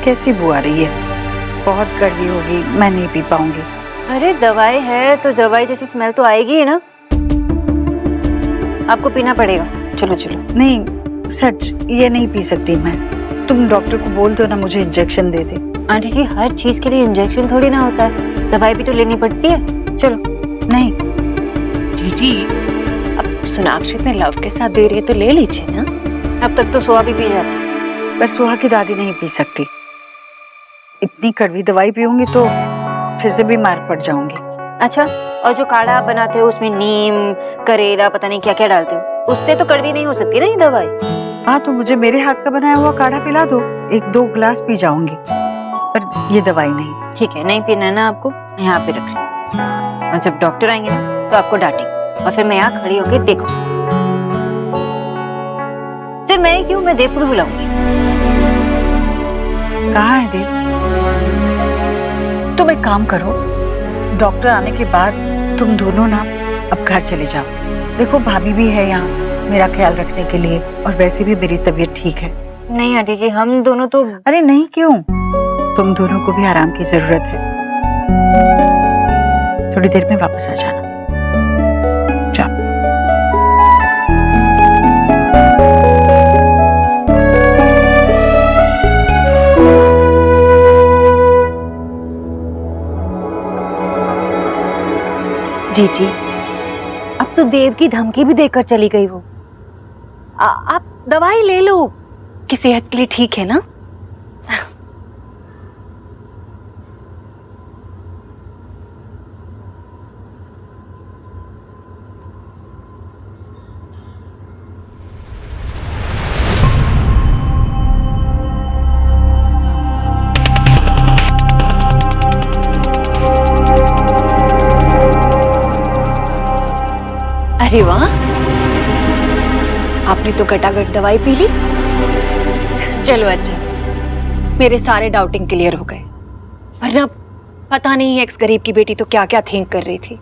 कैसी बू आ रही है? बहुत कड़वी होगी, मैं नहीं पी पाऊंगी। अरे दवाई है तो दवाई जैसी स्मेल तो आएगी ही ना। आपको पीना पड़ेगा। चलो चलो। नहीं सच, ये नहीं पी सकती मैं। तुम डॉक्टर को बोल दो ना मुझे इंजेक्शन दे दे। आंटी जी, हर चीज के लिए इंजेक्शन थोड़ी ना होता है, दवाई भी तो लेनी पड़ती है। चलो। नहीं जीजी, अब सोनाक्षी इतने लव के साथ दे रही है तो ले लीजिए ना। अब तक तो सोहा भी पी जाती, पर सोहा की दादी नहीं पी सकती। इतनी कड़वी दवाई पीऊंगी तो फिर से बीमार पड़ जाऊंगी। अच्छा, और जो काढ़ा आप बनाते हो उसमें नीम, करेला, पता नहीं क्या क्या डालते हो, उससे तो कड़वी नहीं हो सकती ना ये दवाई। हाँ तो मुझे मेरे हाथ का बनाया हुआ काढ़ा पिला दो, 1-2 गिलास पी जाऊंगी, पर ये दवाई नहीं। ठीक है, नहीं पीना है ना आपको, यहाँ पे रख लो। और जब डॉक्टर आएंगे ना तो आपको डांटेंगे और फिर मैं यहाँ खड़ी होके देखो। सिर्फ मैं ही क्यों, मैं देव को भी बुलाऊंगी। कहाँ है देव? तुम एक काम करो, डॉक्टर आने के बाद तुम दोनों ना अब घर चले जाओ। देखो भाभी भी है यहाँ मेरा ख्याल रखने के लिए, और वैसे भी मेरी तबीयत ठीक है। नहीं आंटी जी, हम दोनों तो। अरे नहीं क्यों, तुम दोनों को भी आराम की जरूरत है। थोड़ी देर में वापस आ जाना। जाओ। जी, अब तो देव की धमकी भी देकर चली गई वो। आप दवाई ले लो, कि सेहत के लिए ठीक है ना। अरे वाह, आपने तो गटागट दवाई पी ली। चलो अच्छा, मेरे सारे डाउटिंग क्लियर हो गए। वरना पता नहीं एक्स गरीब की बेटी तो क्या क्या थिंक कर रही थी।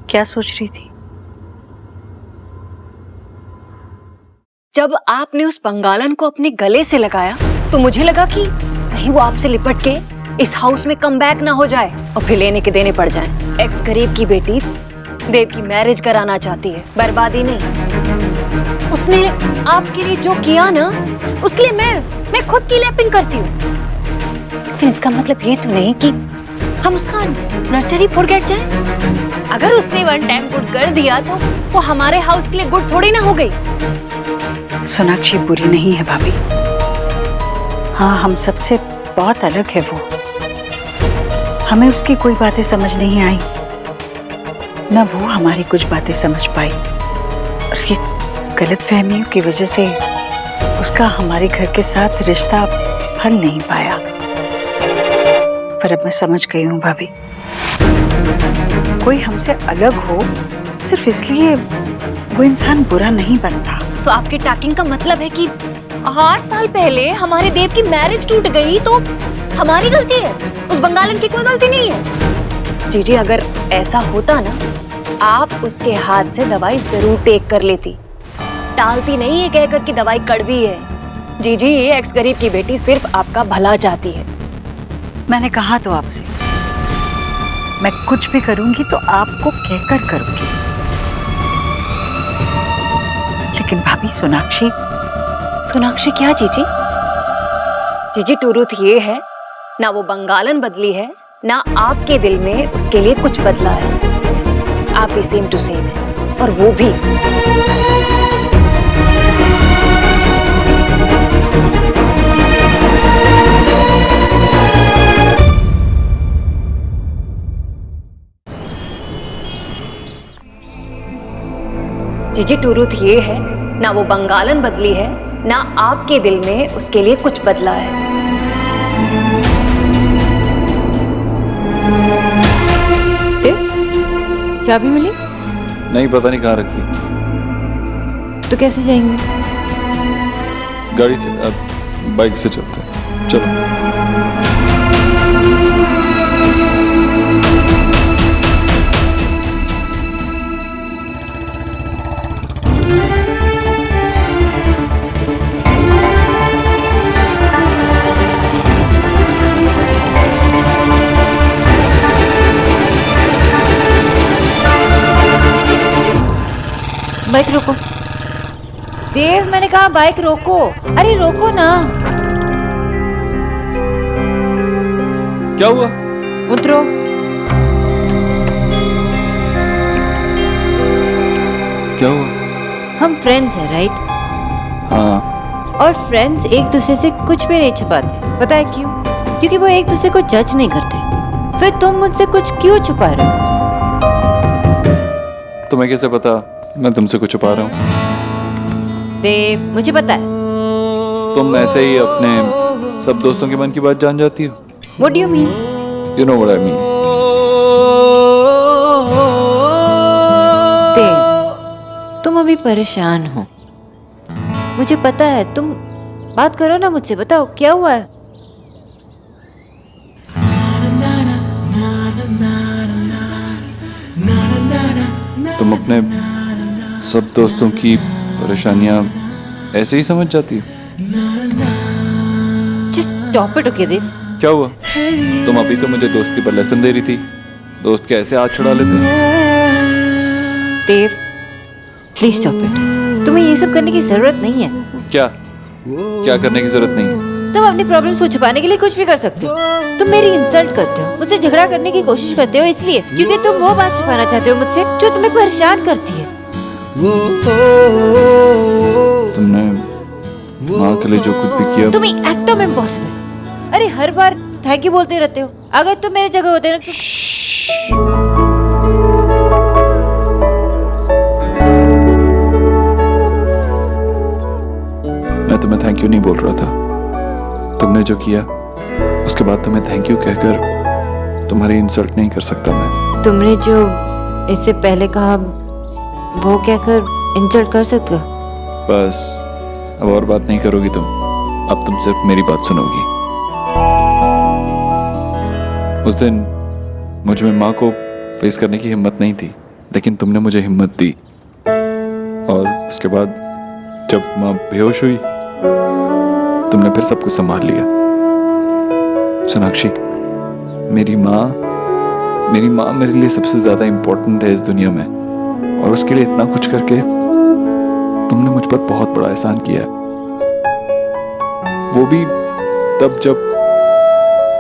क्या सोच रही थी? जब आपने उस बंगालन को अपने गले से लगाया तो मुझे लगा कि कहीं वो आपसे लिपट के इस हाउस में कम बैक ना हो जाए और फिर लेने के देने पड़ जाएं। एक्स गरीब की बेटी देव की मैरिज कराना चाहती है, बर्बादी नहीं। उसने आपके लिए जो किया ना, उसके लिए मैं खुद की लैपिंग करती हूँ। लेकिन इसका मतलब ये तो नहीं कि हम उसका नर्सरी फॉरगेट जाए। अगर उसने वन टाइम गुड कर दिया तो वो हमारे हाउस के लिए गुड थोड़ी ना हो गई। सोनाक्षी बुरी नहीं है भाभी। हाँ, हम सबसे बहुत अलग है वो। हमें उसकी कोई बातें समझ नहीं आई, न वो हमारी कुछ बातें समझ पाई, और ये गलतफहमियों की वजह से उसका हमारे घर के साथ रिश्ता फल नहीं पाया। पर अब मैं समझ गई हूँ भाभी, कोई हमसे अलग हो सिर्फ इसलिए वो इंसान बुरा नहीं बनता। तो आपके टॉकिंग का मतलब है कि 8 साल पहले हमारे देव की मैरिज टूट गई तो हमारी गलती है, उस बंगालन की कोई गलती नहीं है। जीजी, अगर ऐसा होता ना, आप उसके हाथ से दवाई जरूर टेक कर लेती, टालती नहीं है कहकर कि दवाई कड़वी है। जीजी, ये एक्स गरीब की बेटी सिर्फ आपका भला चाहती है। मैंने कहा तो आपसे, मैं कुछ भी करूंगी तो आपको कहकर करूंगी। लेकिन भाभी सोनाक्षी क्या जीजी? जीजी, ट्रूथ ये है ना वो बंगालन बदली है, ना आपके दिल में उसके लिए कुछ बदला है। आप भी सेम टू सेम है, और वो भी। जीजी, ट्रूथ ये है ना वो बंगालन बदली है, ना आपके दिल में उसके लिए कुछ बदला है। चाबी मिली? नहीं, पता नहीं कहाँ रखती। तो कैसे जाएंगे? गाड़ी से, बाइक से चलते हैं, चलो। बाइक रोको देव, मैंने कहा बाइक रोको। अरे रोको ना। क्या हुआ? उतरो। क्या हुआ? हम फ्रेंड्स हैं, राइट? हाँ। और फ्रेंड्स एक दूसरे से कुछ भी नहीं छुपाते। पता है क्यों? क्योंकि वो एक दूसरे को जज नहीं करते। फिर तुम मुझसे कुछ क्यों छुपा रहे हो? तुम्हें कैसे पता मैं तुमसे कुछ छुपा रहा हूँ? देव, मुझे पता है। तुम ऐसे ही अपने सब दोस्तों के मन की बात जान जाती हो। What do you mean? You know what I mean. देव, तुम अभी परेशान हो। मुझे पता है। तुम बात करो ना मुझसे, बताओ क्या हुआ है? तुम अपने सब दोस्तों की परेशानियां ऐसे ही समझ जाती हो? Just stop it, okay, देव? क्या हुआ? तुम अभी तो मुझे दोस्ती पर लेसन दे रही थी। दोस्त के ऐसे हाथ छुड़ा लेते हैं? देव, प्लीज स्टॉप इट। तुम्हें ये सब करने की जरूरत नहीं है। क्या करने की जरूरत नहीं है? तुम अपनी प्रॉब्लम्स को छुपाने के लिए कुछ भी कर सकते हो। तुम मेरी इंसल्ट करते हो, मुझसे झगड़ा करने की कोशिश करते हो, इसलिए क्योंकि तुम वो बात छुपाना चाहते हो मुझसे जो तुम्हें परेशान करती है। तुमने माँ के लिए जो कुछ भी किया, तुम एकदम इम्पॉसिबल। अरे हर बार थैंक यू बोलते रहते हो। अगर तुम मेरी जगह होते ना तो... मैं तुम्हें थैंक यू नहीं बोल रहा था। तुमने जो किया उसके बाद तुम्हें थैंक यू कहकर तुम्हारी इंसल्ट नहीं कर सकता मैं। तुमने जो इससे पहले कहा वो कहकर इंसल्ट कर सकते हो? बस अब और बात नहीं करोगी तुम। अब तुम सिर्फ मेरी बात सुनोगी। उस दिन मुझ में माँ को फेस करने की हिम्मत नहीं थी, लेकिन तुमने मुझे हिम्मत दी। और उसके बाद जब माँ बेहोश हुई तुमने फिर सब कुछ संभाल लिया। सोनाक्षी, मेरी माँ मेरे लिए सबसे ज्यादा इम्पोर्टेंट है इस दुनिया में, और उसके लिए इतना कुछ करके तुमने मुझ पर बहुत बड़ा एहसान किया है। वो भी तब जब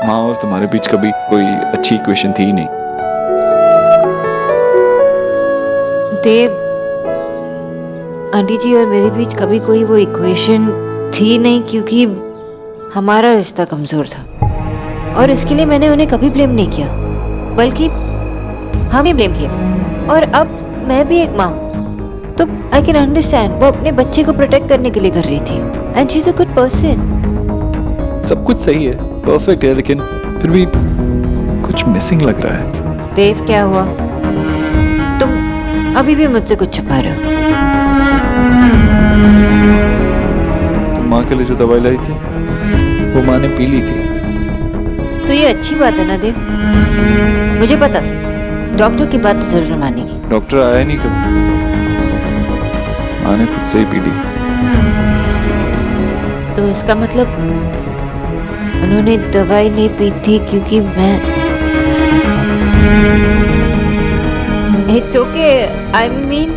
माँ और तुम्हारे बीच कभी कोई अच्छी इक्वेशन थी ही नहीं। देव, आंटी जी और मेरे बीच कभी कोई वो इक्वेशन थी नहीं, क्योंकि हमारा रिश्ता कमजोर था और इसके लिए मैंने उन्हें कभी ब्लेम नहीं किया, बल्कि हम ही ब्लेम किया। और अब मैं भी एक माँ हूँ, तो आई कैन अंडरस्टैंड वो अपने बच्चे को प्रोटेक्ट करने के लिए कर रही थी, and she is a good person. सब कुछ सही है, परफेक्ट है, लेकिन फिर भी कुछ मिसिंग लग रहा है। देव, क्या हुआ? तुम अभी भी मुझसे कुछ छुपा रहे हो। तुम माँ के लिए जो दवाई लाई थी वो माँ ने पी ली थी। तो ये अच्छी बात है ना देव? मुझे पता था डॉक्टर की बात तो जरूर मानेगी। डॉक्टर आया नहीं कभी, माँ ने खुद से ही पी ली। तो इसका मतलब उन्होंने दवाई नहीं पी थी क्योंकि मैं... इट्स ओके, आई मीन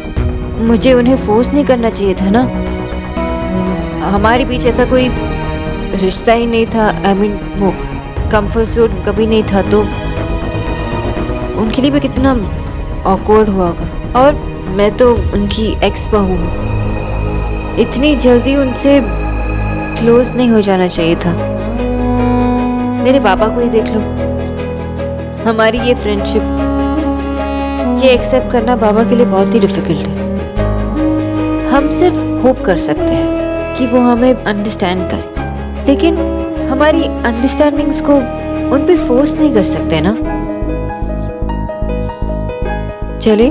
मुझे उन्हें फोर्स नहीं करना चाहिए था ना। हमारे बीच ऐसा कोई रिश्ता ही नहीं था। आई मीन वो कंफर्ट जोन कभी नहीं था, तो उनके लिए भी कितना ऑकवर्ड हुआ होगा। और मैं तो उनकी एक्स बहू हूँ, इतनी जल्दी उनसे क्लोज नहीं हो जाना चाहिए था। मेरे पापा को ही देख लो, हमारी ये फ्रेंडशिप, ये एक्सेप्ट करना पापा के लिए बहुत ही डिफिकल्ट है। हम सिर्फ होप कर सकते हैं कि वो हमें अंडरस्टैंड करें, लेकिन हमारी अंडरस्टैंडिंग्स को उन पे फोर्स नहीं कर सकते ना। चले?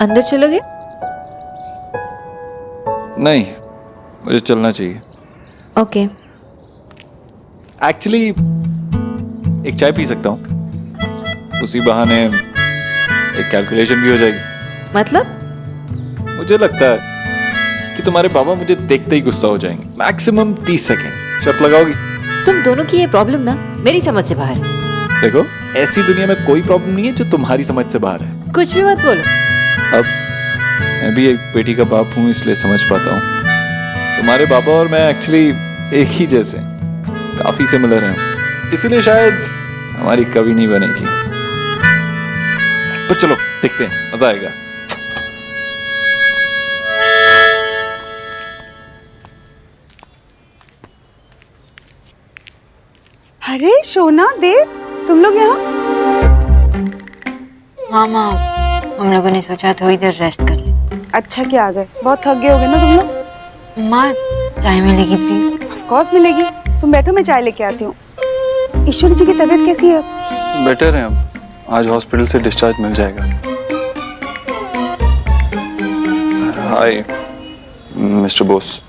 अंदर चलोगे? नहीं, मुझे चलना चाहिए। ओके। एक्चुअली एक चाय पी सकता हूँ, उसी बहाने एक कैलकुलेशन भी हो जाएगी। मतलब? मुझे लगता है कि तुम्हारे पापा मुझे देखते ही गुस्सा हो जाएंगे। Maximum 30 second. शर्त लगाओगी? तुम दोनों की ये प्रॉब्लम ना मेरी समझ से बाहर है। देखो, ऐसी दुनिया में कोई प्रॉब्लम नहीं है जो तुम्हारी समझ से बाहर है। कुछ भी मत बोलो। अब मैं भी एक बेटी का बाप हूँ, इसलिए समझ पाता हूँ। तुम्हारे पापा और मैं एक्चुअली एक ही जैसे काफी सिमिलर हैं, इसीलिए शायद हमारी कभी नहीं बनेगी। तो चलो देखते हैं, मजा आएगा। अरे शोना, देव, तुम लोग यहाँ? हाँ माँ, हम लोगों ने सोचा थोड़ी देर रेस्ट कर ले। अच्छा किया आ गए, बहुत थक गए होगे ना तुम लोग। माँ, चाय मिलेगी प्लीज? ऑफ कोर्स मिलेगी, तुम बैठो, मैं चाय लेके आती हूँ। ईश्वरी जी की तबीयत कैसी है? बेटर है, अब आज हॉस्पिटल से डिस्चार्ज मिल जाएगा। हाय मिस्टर बोस।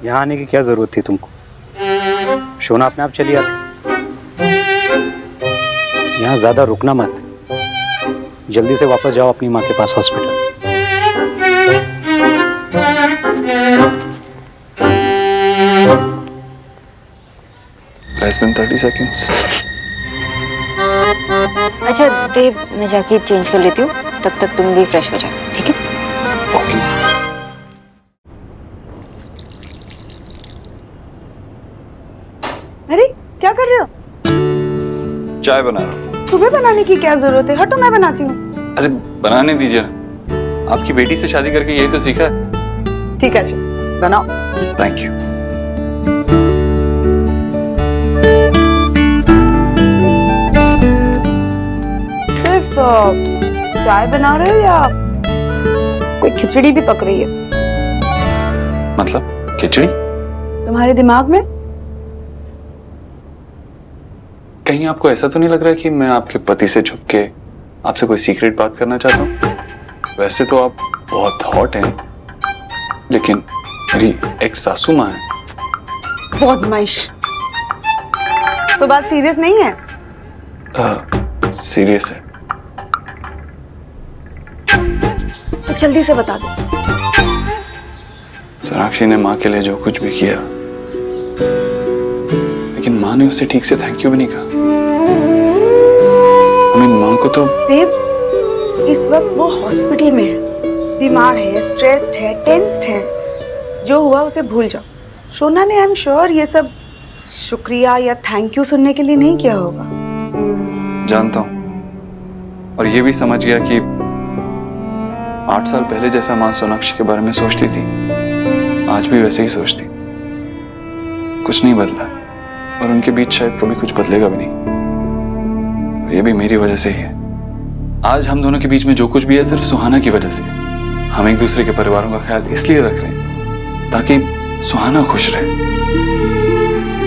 यहाँ आने की क्या जरूरत थी तुमको? शोना अपने आप चली आती। यहाँ ज्यादा रुकना मत, जल्दी से वापस जाओ अपनी माँ के पास हॉस्पिटल। Less than 30 seconds. अच्छा देव, मैं जाके चेंज कर लेती हूँ, तब तक तुम भी फ्रेश हो जाओ, ठीक है? ओके। अरे क्या कर रहे हो? चाय बना रहा हूँ। तुम्हें बनाने की क्या जरूरत है? हटो, मैं बनाती हूँ। अरे बनाने दीजिए ना, आपकी बेटी से शादी करके यही तो सीखा है। ठीक है, अच्छा बनाओ। Thank you. सिर्फ चाय बना रहे हो या कोई खिचड़ी भी पक रही है? मतलब खिचड़ी? तुम्हारे दिमाग में? कहीं आपको ऐसा तो नहीं लग रहा है कि मैं आपके पति से छुप के आपसे कोई सीक्रेट बात करना चाहता हूँ? वैसे तो आप बहुत हॉट हैं, लेकिन मेरी एक सासू माँ है। बहुत बदमाश। तो बात सीरियस नहीं है? सीरियस है। तो जल्दी से बता दो। सोनाक्षी ने माँ के लिए जो कुछ भी किया, लेकिन माँ ने उससे ठीक से थैंक यू भी नहीं कहा। माँ को तो देव, इस वक्त वो हॉस्पिटल में है, बीमार है, स्ट्रेस्ड है, टेंस्ड है। जो हुआ उसे भूल जाओ। शोना ने आई एम श्योर ये सब शुक्रिया या थैंक यू सुनने के लिए नहीं किया होगा। जानता हूँ, और ये भी समझ गया कि 8 साल पहले जैसा माँ सोनाक्षी के बारे में सोचती थी, आज भी वैसे ही सोचती। कुछ नहीं बदला, और उनके बीच शायद कभी कुछ बदलेगा भी नहीं। और ये भी मेरी वजह से ही है। आज हम दोनों के बीच में जो कुछ भी है सिर्फ सुहाना की वजह से। हम एक दूसरे के परिवारों का ख्याल इसलिए रख रहे हैं ताकि सुहाना खुश रहे।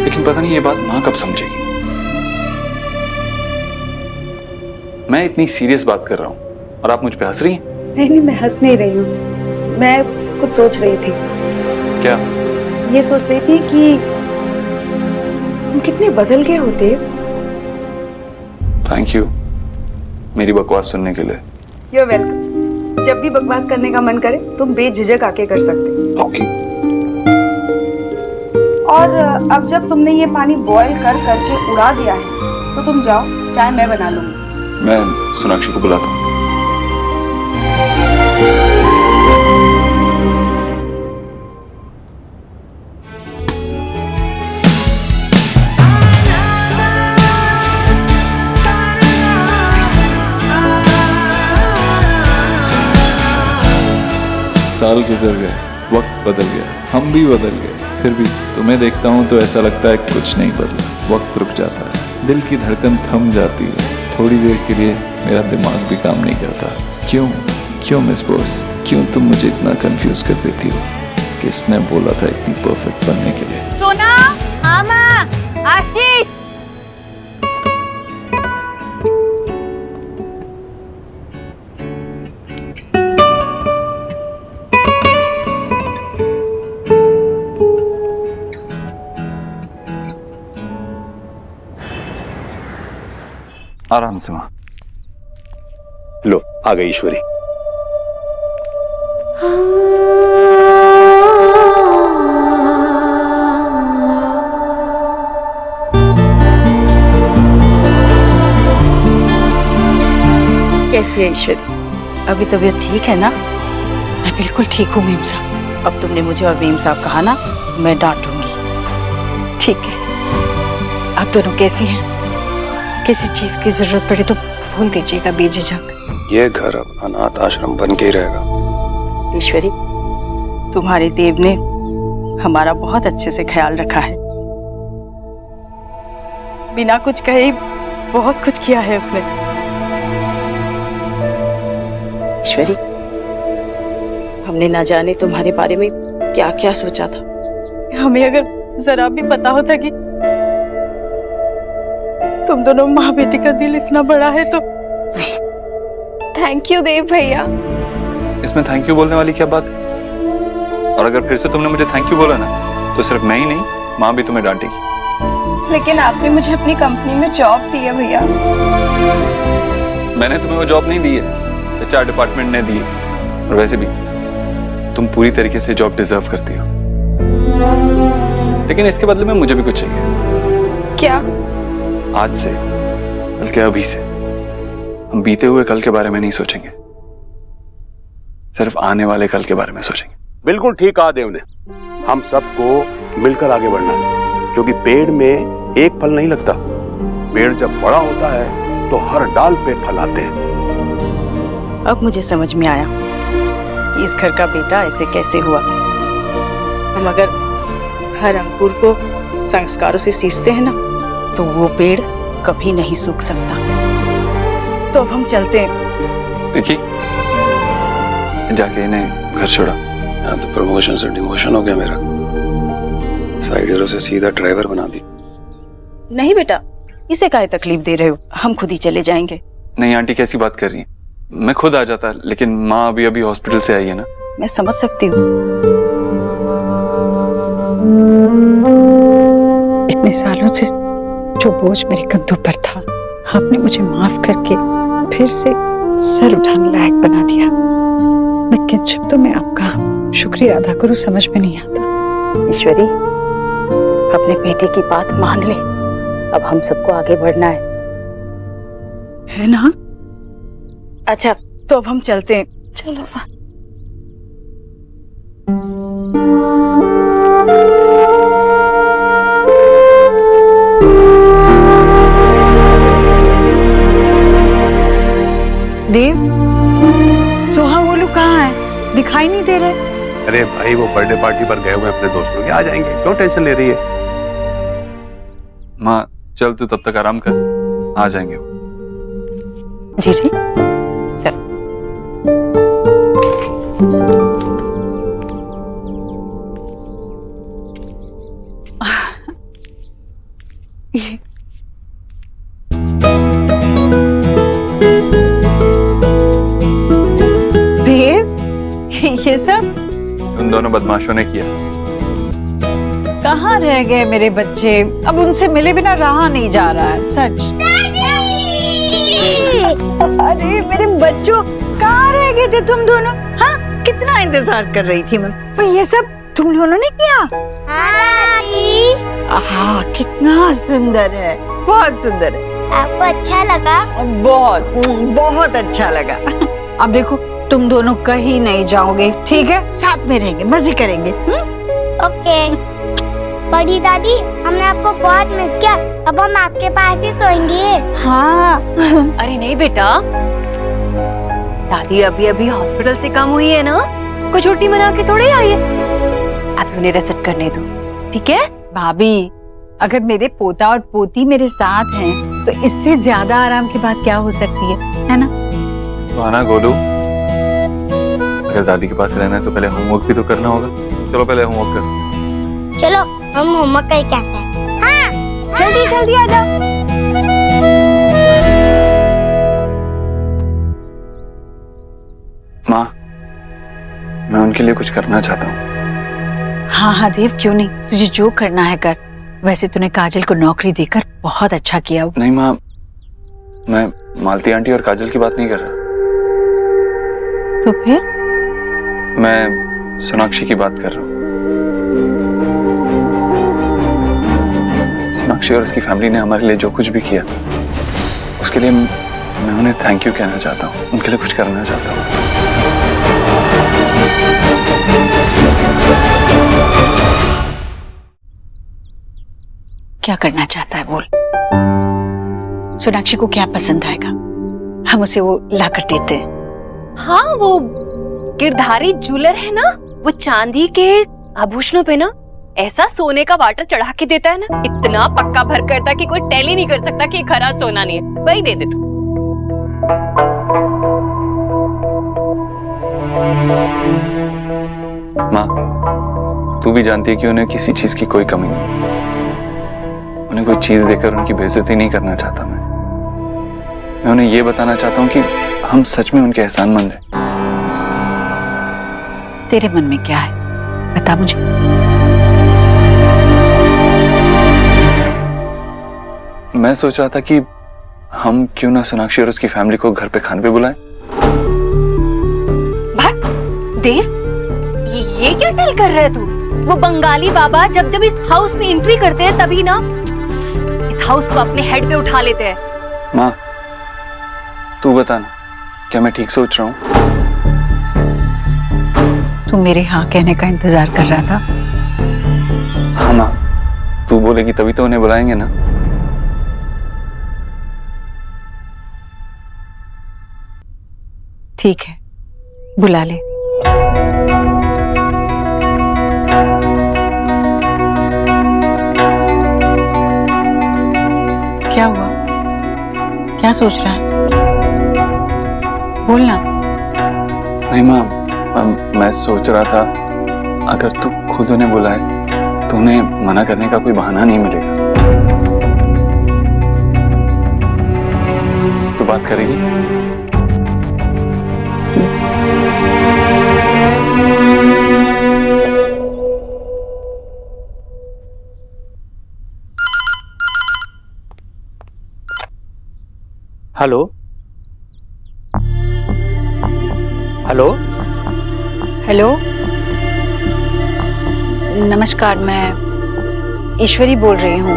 लेकिन पता नहीं ये बात माँ कब समझेगी। मैं इतनी सीरियस बात कर रहा हूँ और आप मुझ पे हंस रही हैं? नहीं, मैं हंस नहीं रही हूँ। मैं कुछ सोच रही थी। क्या? ये सोच रही थी कि तुम कितने बदल गए होते। थैंक यू मेरी बकवास सुनने के लिए। You're welcome। जब भी बकवास करने का मन करे तुम बेझिझक आके कर सकते। ओके। और अब जब तुमने ये पानी बॉईल कर करके उड़ा दिया है तो तुम जाओ, चाय मैं बना लूंगी। मैं सोनाक्षी को बुलाता हूँ। साल गुजर गए, वक्त बदल गया, हम भी बदल गए, फिर भी तुम्हें देखता हूँ तो ऐसा लगता है कुछ नहीं बदला। वक्त रुक जाता है, दिल की धड़कन थम जाती है, थोड़ी देर के लिए मेरा दिमाग भी काम नहीं करता। क्यों क्यों मिस बॉस, क्यों तुम मुझे इतना कंफ्यूज कर देती हो? किसने बोला था इतनी परफेक्ट बनने के लिए? सोना। हाँ माँ। आशीष। आराम से माँ। लो आ गई ईश्वरी। कैसी है ईश्वरी? अभी तबीयत ठीक है ना? मैं बिल्कुल ठीक हूँ मीम साहब। अब तुमने मुझे और मीम साहब कहा ना, मैं डांटूंगी। ठीक है। आप दोनों कैसी हैं? किसी चीज की जरूरत पड़े तो बोल दीजिएगा बेझिझक। ये घर अब अनाथ आश्रम बन के ही रहेगा। ईश्वरी, तुम्हारे देव ने हमारा बहुत अच्छे से ख्याल रखा है। बिना कुछ कहे ही बहुत कुछ किया है उसने। ईश्वरी, हमने ना जाने तुम्हारे बारे में क्या क्या सोचा था। हमें अगर जरा भी पता होता कि तुम दोनों माँ बेटी का दिल इतना बड़ा है तो। थैंक यू देव भैया। इसमें थैंक यू बोलने वाली क्या बात है? और अगर फिर से तुमने मुझे थैंक यू बोला ना तो सिर्फ मैं ही नहीं, माँ भी तुम्हें डांटेगी। लेकिन आपने मुझे अपनी कंपनी में जॉब दी है भैया। मैंने तुम्हें वो जॉब नहीं दी है, HR डिपार्टमेंट ने दी है। और वैसे भी तुम पूरी तरीके से जॉब डिजर्व करती हो, लेकिन इसके बदले में मुझे भी कुछ चाहिए। क्या? आज से, बल्कि अभी से हम बीते हुए कल के बारे में नहीं सोचेंगे, सिर्फ आने वाले कल के बारे में सोचेंगे। बिल्कुल ठीक कहा देव ने। हम सबको मिलकर आगे बढ़ना है, क्योंकि पेड़ में एक फल नहीं लगता। पेड़ जब बड़ा होता है तो हर डाल पे फल आते हैं। अब मुझे समझ में आया कि इस घर का बेटा ऐसे कैसे हुआ। हम अगर हर अंकुर को संस्कारों से सींचते हैं ना, तो वो पेड़ कभी नहीं सूख सकता। तो अब हम चलते हैं। देखिए, जाके इन्हें घर छोड़ा। यहाँ तो प्रमोशन से डिमोशन हो गया मेरा। साइड हीरो से सीधा ड्राइवर बना दी। नहीं बेटा, इसे काहे तकलीफ दे रहे हो? हम खुद ही चले जाएंगे। नहीं आंटी, कैसी बात कर रही हैं? मैं खुद आ जाता, लेकिन माँ अभी हॉस्पिटल से आई है ना। मैं समझ सकती हूँ। इतने सालों से जो बोझ मेरे कंधों पर था, आपने मुझे माफ करके फिर से सर उठाने लायक बना दिया। मैं किन शब्दों में आपका शुक्रिया अदा करूं समझ में नहीं आता। ईश्वरी, अपने बेटे की बात मान ले। अब हम सबको आगे बढ़ना है ना? अच्छा, तो अब हम चलते हैं। चलो। देव, सोहा वो लोग कहाँ है? दिखाई नहीं दे रहे। अरे भाई, वो बर्थडे पार्टी पर गए हुए अपने दोस्तों के, आ जाएंगे। क्यों टेंशन ले रही है? माँ चल, तू तब तक आराम कर, आ जाएंगे वो। जी जी, चल। देव, ये सब उन दोनों बदमाशों ने किया। कहाँ रह गए मेरे बच्चे? अब उनसे मिले बिना रहा नहीं जा रहा है, सच। अरे मेरे बच्चों, कहाँ रह गए थे तुम दोनों? हाँ, कितना इंतजार कर रही थी मैं। पर ये सब तुम दोनों ने किया? हाँ, कितना सुंदर है, बहुत सुंदर है। आपको अच्छा लगा? बहुत बहुत अच्छा लगा। अब देखो, तुम दोनों कहीं नहीं जाओगे, ठीक है? साथ में रहेंगे, मजे करेंगे। ओके। बड़ी दादी, हमने आपको बहुत मिस किया। अब हम आपके पास ही सोएंगे। हाँ। अरे नहीं बेटा, दादी अभी हॉस्पिटल से कम हुई है ना, कोई छुट्टी मना के थोड़े आई है। आप उन्हें रेस्ट करने दो, ठीक है? भाभी, अगर मेरे पोता और पोती मेरे साथ हैं, तो इससे ज्यादा आराम की बात क्या हो सकती है ना? तो आना गोलू, अगर दादी के पास रहना है तो पहले होमवर्क भी तो करना होगा। चलो पहले होमवर्क कर। चलो, हम होमवर्क करके आते हैं। हाँ, जल्दी जल्दी आ जाओ। माँ, मैं उनके लिए कुछ करना चाहता हूँ। हाँ हाँ देव, क्यों नहीं, तुझे जो करना है कर। वैसे तूने काजल को नौकरी देकर बहुत अच्छा किया। नहीं माँ, मैं मालती आंटी और काजल की बात नहीं कर रहा। तो फिर? मैं सोनाक्षी की बात कर रहा हूँ। सोनाक्षी और उसकी फैमिली ने हमारे लिए जो कुछ भी किया, उसके लिए मैं उन्हें थैंक यू कहना चाहता हूँ, उनके लिए कुछ करना चाहता हूँ। क्या करना चाहता है बोल? सोनाक्षी को क्या पसंद आएगा, हम उसे वो ला कर देते हैं। हाँ, वो गिरधारी ज्वेलर है ना, वो चांदी के आभूषणों पे ना ऐसा सोने का वाटर चढ़ा के देता है ना, इतना पक्का भर करता कि कोई टेल ही नहीं कर सकता कि ये खरा सोना नहीं है। वही दे दे तू। माँ, तू भी जानती है कि उन्हें किसी चीज की कोई कमी नहीं। उन्हें कोई चीज देकर उनकी बेइज्जती नहीं करना चाहता। मैं उन्हें ये बताना चाहता हूँ कि हम सच में उनके एहसानमंद हैं। तेरे मन में क्या है बता मुझे। मैं सोच रहा था कि हम क्यों ना सोनाक्षी और उसकी फैमिली को घर पे खाने पे बुलाएं। भट देव, ये क्या टल कर रहा है तू? वो बंगाली बाबा जब जब इस हाउस में एंट्री करते हैं तभी ना इस हाउस को अपने हेड पे उठा लेते हैं। माँ, तू बता ना, क्या मैं ठीक सोच रहा हूँ? तू मेरे हाँ कहने का इंतजार कर रहा था? हाँ माँ, तू बोलेगी तभी तो उन्हें बुलाएंगे ना। ठीक है, बुला ले। क्या हुआ? क्या सोच रहा है? बोलना। नहीं माँ, मैं सोच रहा था अगर तू खुद उन्हें बुलाए तो उन्हें मना करने का कोई बहाना नहीं मिलेगा। तो बात करेगी? हेलो हेलो हेलो, नमस्कार, मैं ईश्वरी बोल रही हूँ।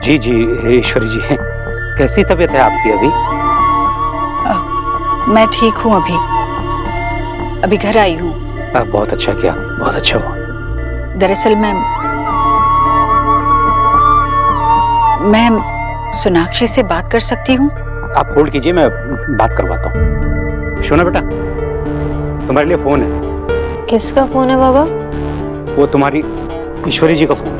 जी जी ईश्वरी जी, कैसी तबीयत है आपकी अभी? मैं ठीक हूँ, अभी घर आई हूँ। बहुत अच्छा किया, बहुत अच्छा हुआ। दरअसल मैं सोनाक्षी से बात कर सकती हूँ? आप होल्ड कीजिए, मैं बात करवाता हूँ। शोना बेटा, तुम्हारे लिए फोन है। किसका फोन है बाबा? वो तुम्हारी ईश्वरी जी का phone.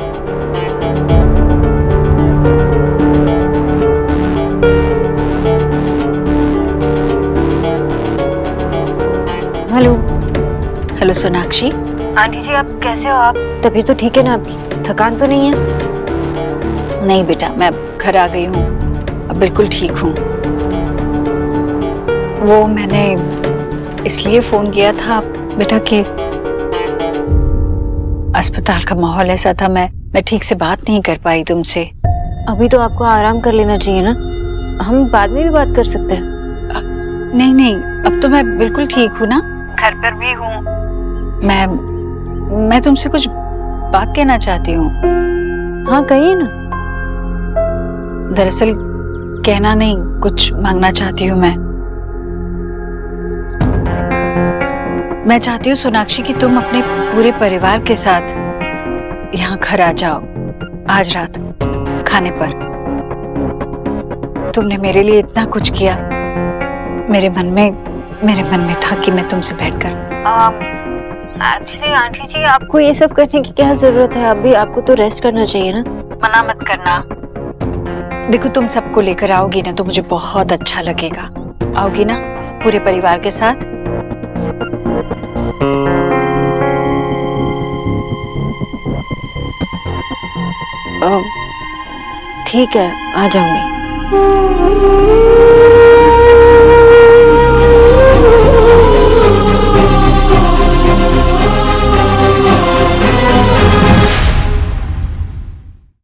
Hello. Hello Sonakshi. Aunty ji, आप कैसे हो? आप तभी तो ठीक है ना आपकी? थकान तो नहीं है? नहीं बेटा, मैं घर आ गई हूँ, अब बिल्कुल ठीक हूँ। वो मैंने इसलिए फोन किया था बेटा कि अस्पताल का माहौल ऐसा था, मैं ठीक से बात नहीं कर पाई तुमसे। अभी तो आपको आराम कर लेना चाहिए ना, हम बाद में भी बात कर सकते हैं। नहीं, अब तो मैं बिल्कुल ठीक हूँ ना, घर पर भी हूँ। मैं तुमसे कुछ बात कहना चाहती हूँ। हाँ कहिए ना। दरअसल कहना नहीं, कुछ मांगना चाहती हूँ मैं चाहती हूँ सोनाक्षी कि तुम अपने पूरे परिवार के साथ यहाँ घर आ जाओ आज रात खाने पर। तुमने मेरे लिए इतना कुछ किया, मेरे मन में था कि मैं तुमसे बैठकर। एक्चुअली आंटी जी, आपको ये सब करने की क्या जरूरत है? अभी आपको तो रेस्ट करना चाहिए ना। मना मत करना। देखो, तुम सबको लेकर आओगी ना तो मुझे बहुत अच्छा लगेगा। आओगी ना पूरे परिवार के साथ? ठीक है, आ जाऊंगी।